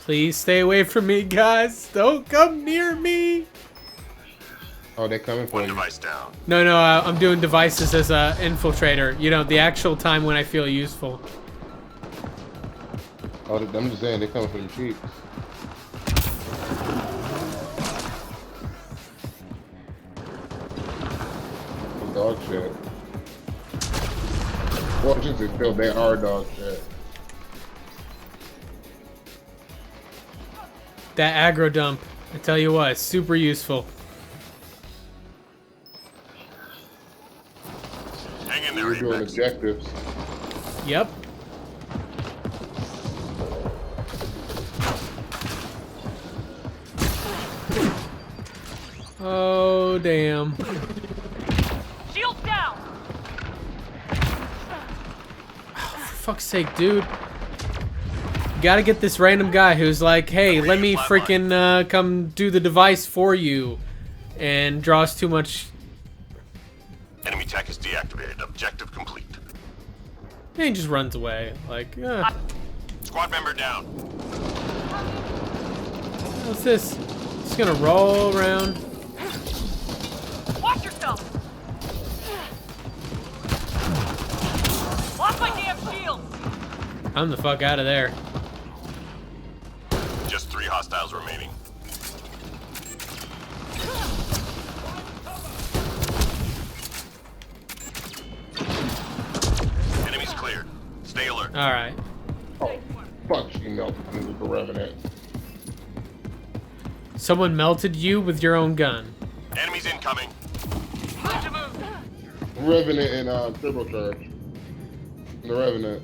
A: Please stay away from me, guys. Don't come near me.
E: Oh, they coming for
B: One
E: you.
B: device down.
A: No, no, I'm doing devices as a infiltrator. You know, the actual time when I feel useful.
E: Oh, I'm just saying they coming for them cheeks. Some dog shit. Well, just still they are dog shit.
A: That aggro dump, I tell you what, super useful.
B: Hang in there,
E: We're doing
B: Apex.
E: objectives.
A: Yep. Oh, damn.
C: Shield down.
A: For fuck's sake, dude. Gotta get this random guy who's like, hey, let me freaking come do the device for you. And draws too much.
B: Enemy tech is deactivated. Objective complete.
A: And he just runs away. Like,
B: Squad member down.
A: what's this? Just gonna roll around.
C: Watch yourself. Lost my damn shield.
A: I'm the fuck out of there.
B: Just 3 hostiles remaining. Enemies cleared. Stay alert.
A: Alright.
E: Oh, fuck, she melted me with the Revenant.
A: Someone melted you with your own gun.
B: Enemies incoming.
C: Time to move.
E: Revenant and turbocharge. The Revenant.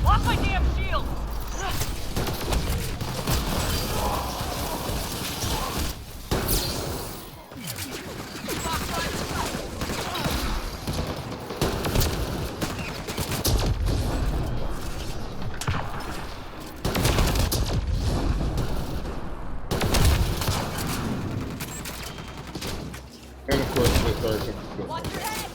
C: Lost my damn shield.
E: And of course, they started to
C: Watch your head.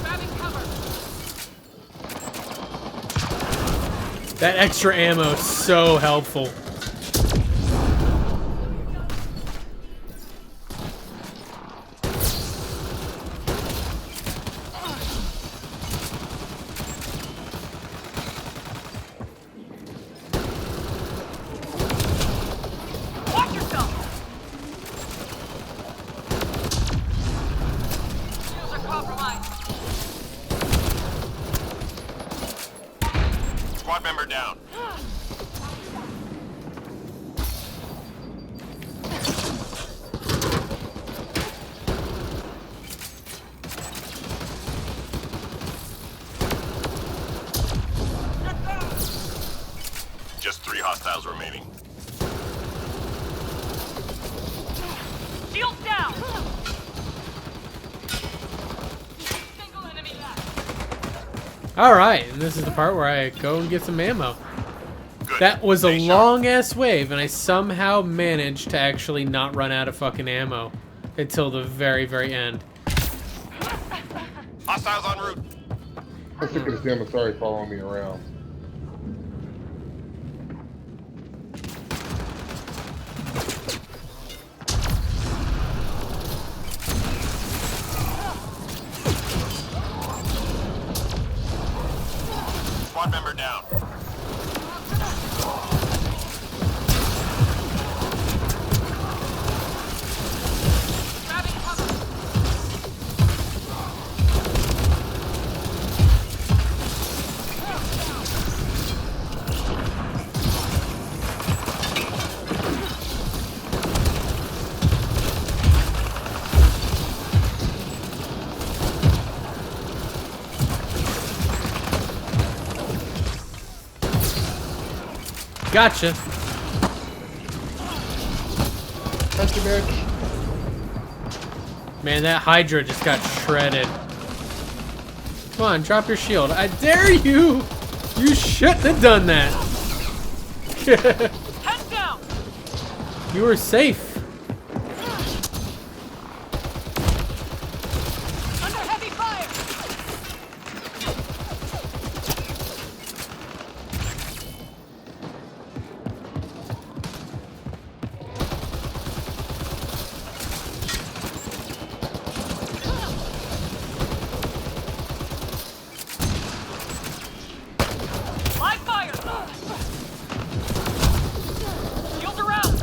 C: Grabbing cover.
A: That extra ammo is so helpful.
C: Watch yourself. Shields are compromised.
B: Squad member down. Just 3 hostiles remaining.
C: Shield down. Single enemy left.
A: Alright, and this is the part where I go and get some ammo.
B: Good.
A: That was a
B: Stay sharp.
A: long-ass wave, and I somehow managed to actually not run out of fucking ammo until the very, very end.
B: Hostiles en route.
E: I'm sick of this damn sorry following me around.
B: Squad member down.
C: Grabbing cover.
A: Gotcha.
E: bitch.
A: Man, that Hydra just got shredded. Come on, drop your shield. I dare you! You shouldn't have done that.
C: Head down.
A: You were safe.
C: Under heavy fire. Live fire. Shields around.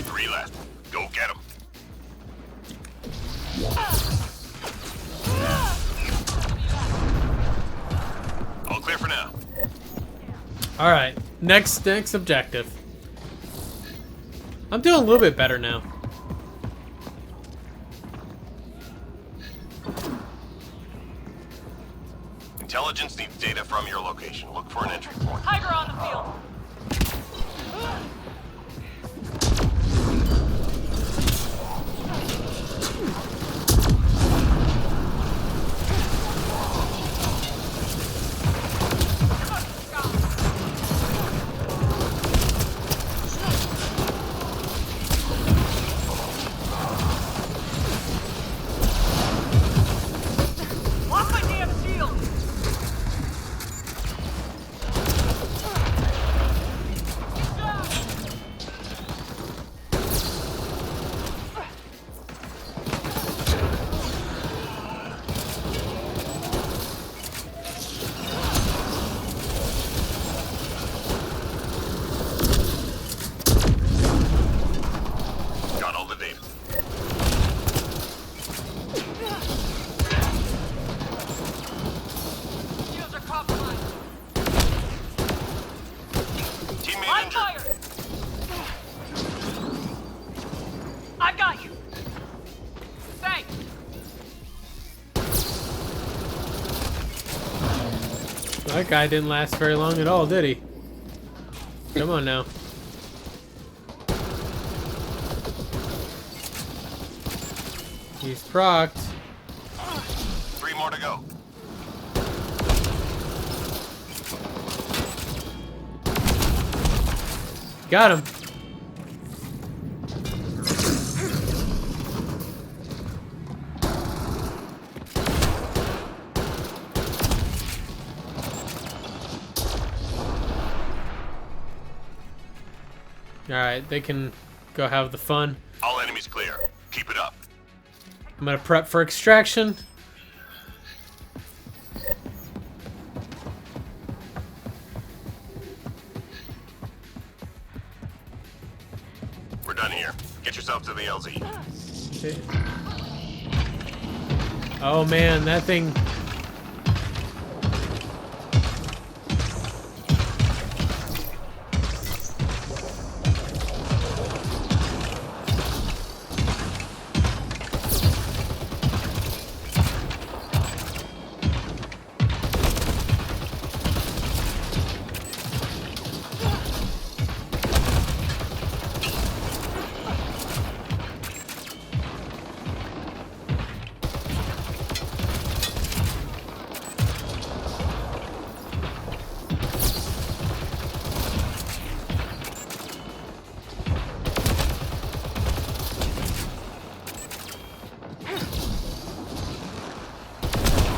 B: 3 left. Go get them. All clear for now.
A: All right, next objective. I'm doing a little bit better now.
B: Intelligence needs data from your location. Look for an entry point.
C: Tiger on the field. Lost my damn shield.
B: Got all the data.
C: Shields are compromised.
B: Teammate
C: Live
B: injured.
C: fire. I got you. Thanks.
A: That guy didn't last very long at all, did he? Come on now. He's procced.
B: 3 more to go.
A: Got him. Alright, they can go have the fun.
B: All enemies clear. Keep it up.
A: I'm gonna prep for extraction.
B: We're done here. Get yourself to the LZ.
A: Oh man, that thing.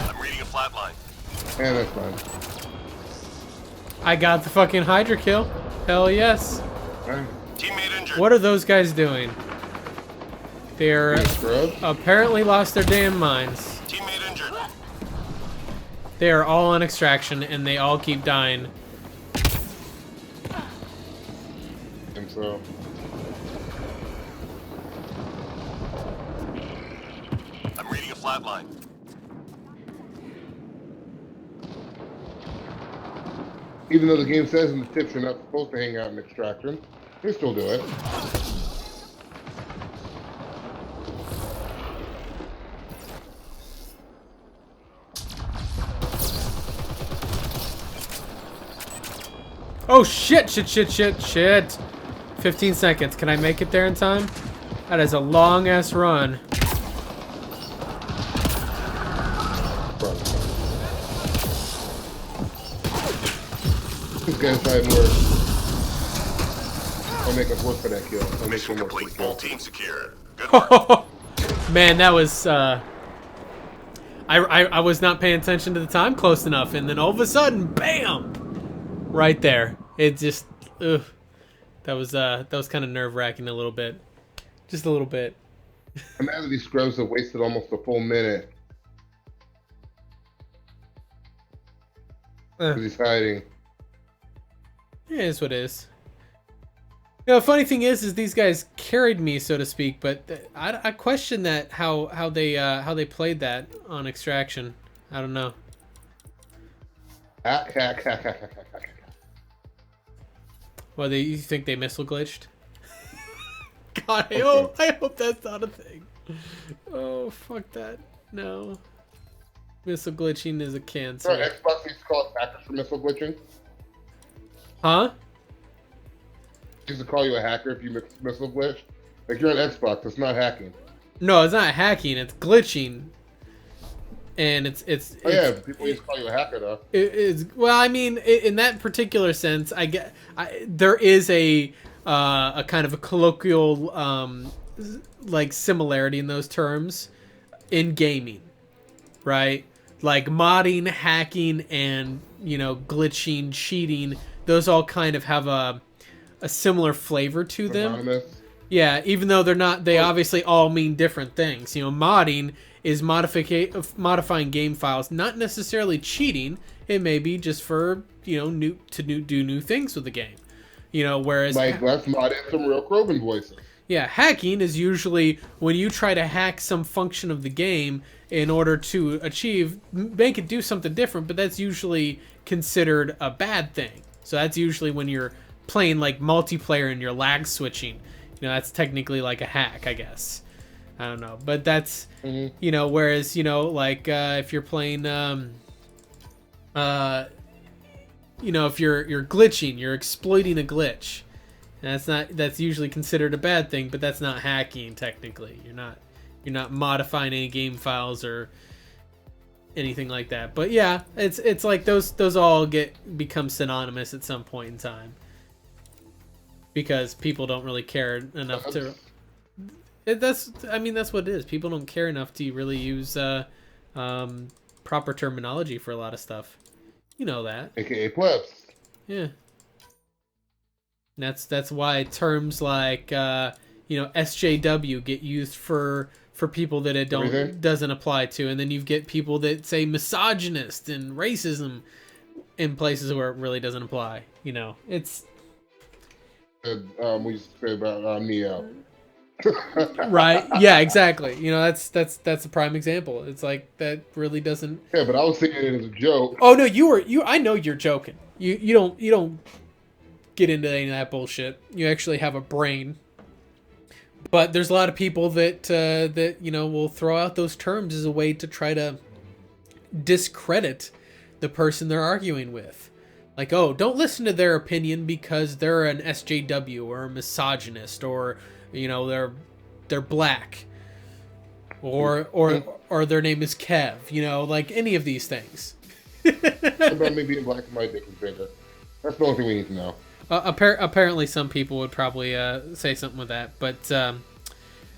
B: I'm reading a flatline.
E: Yeah, that's fine.
A: I got the fucking Hydra kill. Hell yes.
E: Fine.
B: Teammate injured.
A: What are those guys doing? They're
E: Scrub.
A: apparently lost their damn minds.
B: Teammate injured.
A: They are all on extraction and they all keep dying.
E: And so,
B: I'm reading a flatline.
E: even though the game says in the tips you're not supposed to hang out in extraction, they still do it.
A: Oh shit! Shit! Shit! Shit! Shit! 15 seconds. Can I make it there in time? That is a long ass run.
E: This guy's not even worse. I'll make us work for that kill. I'll make
B: Mission
E: him work for
B: complete.
E: the
B: Full
E: kill.
B: team secure. Good work.
A: Man, that was I was not paying attention to the time close enough, and then all of a sudden, bam, right there. It just, ugh, that was kind of nerve-wracking a little bit, just a little bit.
E: I'm mad that these scrubs have wasted almost a full minute because he's hiding.
A: It is what it is. You know, the funny thing is these guys carried me, so to speak, but I question that how they played that on Extraction. I don't know.
E: Hack, hack, hack, hack, hack, hack, hack.
A: Well, you think they missile glitched? God, I hope that's not a thing. Oh, fuck that. No. Missile glitching is a cancer.
E: Sorry, Xbox used to call it hackers for missile glitching.
A: Huh?
E: Used to call you a hacker if you missile glitch. Like, you're on Xbox, it's not hacking.
A: No, it's not hacking. It's glitching. And it's
E: Oh yeah, people used to call you a hacker though.
A: It's well, I mean, in that particular sense, there is a kind of a colloquial like similarity in those terms in gaming, right? Like modding, hacking, and glitching, cheating. Those all kind of have a similar flavor to them.
E: Anonymous.
A: Yeah, even though they're not, they obviously all mean different things. Modding is modifying game files, not necessarily cheating. It may be just for do new things with the game. Whereas
E: Like, let's mod in some real Krogan voices.
A: yeah, hacking is usually when you try to hack some function of the game in order to make it do something different, but that's usually considered a bad thing. So that's usually when you're playing like multiplayer and you're lag switching. That's technically like a hack, I guess. I don't know, but that's whereas like if you're playing if you're glitching, you're exploiting a glitch. And that's usually considered a bad thing, but that's not hacking technically. You're not modifying any game files or anything like that. But yeah, it's like those all become synonymous at some point in time. Because people don't really care enough to. That's what it is. People don't care enough to really use proper terminology for a lot of stuff. You know that.
E: AKA plebs.
A: Yeah. And that's why terms like SJW get used for people that it doesn't apply to, and then you get people that say misogynist and racism in places where it really doesn't apply. It's.
E: We used to say about MEA.
A: Right. Yeah, exactly. That's a prime example. It's like that really doesn't.
E: Yeah, but I was thinking it as a joke.
A: Oh no, I know you're joking. You don't get into any of that bullshit. You actually have a brain. But there's a lot of people that will throw out those terms as a way to try to discredit the person they're arguing with. Like, oh, don't listen to their opinion because they're an SJW or a misogynist or they're black or their name is Kev, like any of these things.
E: About me being black and my dick is bigger. That's the only thing we need to know.
A: Apparently some people would probably say something with that, but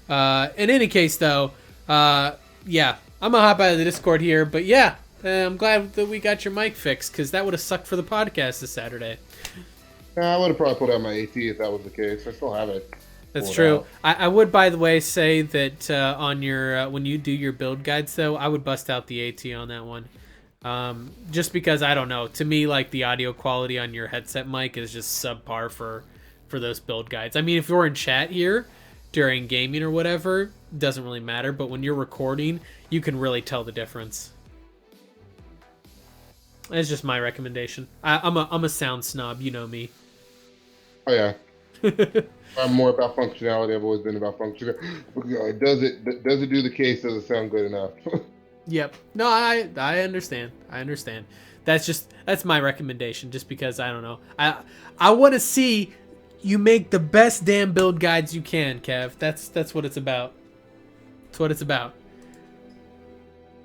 A: in any case though, yeah, I'm gonna hop out of the Discord here, but yeah, I'm glad that we got your mic fixed, because that would have sucked for the podcast this Saturday.
E: I would have probably pulled out my AT if that was the case. I still have it.
A: That's true. I would, by the way, say that on your when you do your build guides, though, I would bust out the AT on that one. Just because, I don't know, to me, like, the audio quality on your headset mic is just subpar for those build guides. I mean, if you're in chat here during gaming or whatever, it doesn't really matter, but when you're recording, you can really tell the difference. That's just my recommendation. I'm a sound snob, you know me.
E: Oh yeah. I'm more about functionality. I've always been about functionality. Does it do the case? Does it sound good enough?
A: Yep. No, I understand. That's my recommendation, just because I don't know. I want to see you make the best damn build guides you can, Kev. That's what it's about. That's what it's about.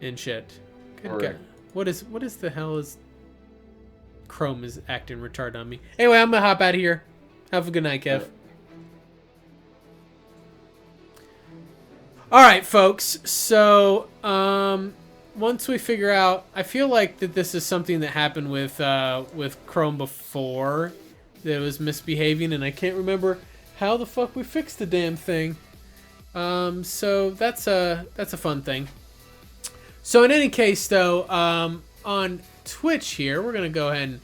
A: And shit. Good
E: All right.
A: God. What is the hell is Chrome is acting retarded on me. Anyway, I'm gonna hop out of here. Have a good night, Kev. All right, folks. So, once we figure out, I feel like that this is something that happened with Chrome before that was misbehaving, and I can't remember how the fuck we fixed the damn thing. So that's a fun thing. So in any case, though, on Twitch here, we're gonna go ahead and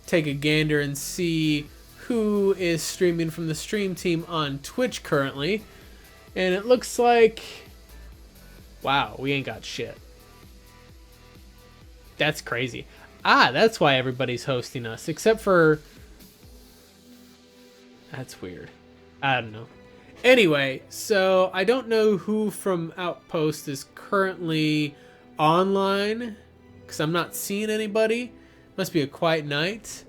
A: take a gander and see who is streaming from the stream team on Twitch currently. And it looks like, wow, we ain't got shit. That's crazy. That's why everybody's hosting us, except for... That's weird. I don't know. Anyway, so I don't know who from Outpost is currently online, because I'm not seeing anybody. Must be a quiet night.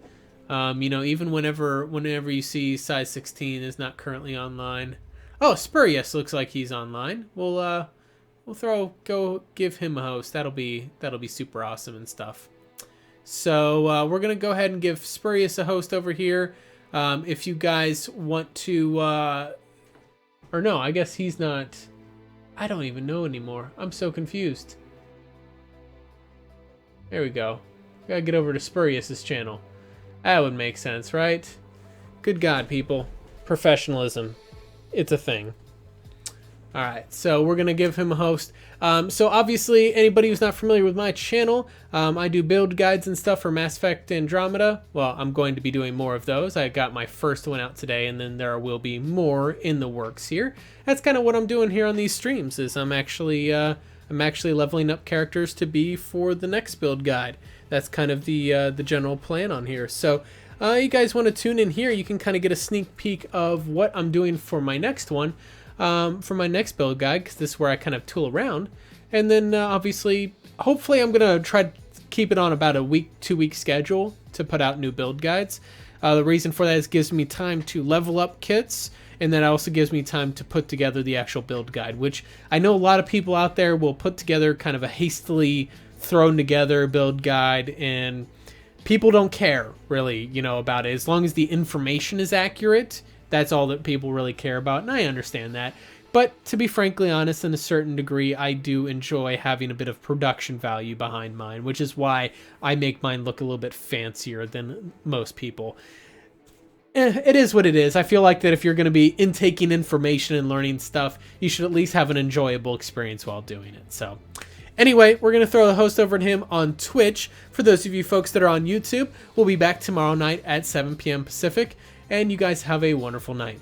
A: You know, even whenever you see size 16 is not currently online. Oh, Spurious looks like he's online. We'll go give him a host. That'll be super awesome and stuff. So we're gonna go ahead and give Spurious a host over here. If you guys want to, or no, I guess he's not. I don't even know anymore. I'm so confused. There we go. Gotta get over to Spurious's channel. That would make sense, right? Good God, people. Professionalism. It's a thing. Alright, so we're going to give him a host. So obviously, anybody who's not familiar with my channel, I do build guides and stuff for Mass Effect Andromeda. Well, I'm going to be doing more of those. I got my first one out today, and then there will be more in the works here. That's kind of what I'm doing here on these streams, is I'm actually leveling up characters to be for the next build guide. That's kind of the general plan on here. So you guys want to tune in here, you can kind of get a sneak peek of what I'm doing for my next one, for my next build guide, because this is where I kind of tool around. And then obviously, hopefully I'm going to try to keep it on about a 2-week schedule to put out new build guides. The reason for that is it gives me time to level up kits, and that also gives me time to put together the actual build guide, which I know a lot of people out there will put together kind of a hastily thrown together build guide, and people don't care really, you know, about it. As long as the information is accurate, that's all that people really care about, and I understand that. But to be frankly honest, in a certain degree, I do enjoy having a bit of production value behind mine, which is why I make mine look a little bit fancier than most people. It is what it is. I feel like that if you're going to be intaking information and learning stuff, you should at least have an enjoyable experience while doing it. So anyway, we're going to throw the host over to him on Twitch. For those of you folks that are on YouTube, we'll be back tomorrow night at 7 p.m. Pacific, and you guys have a wonderful night.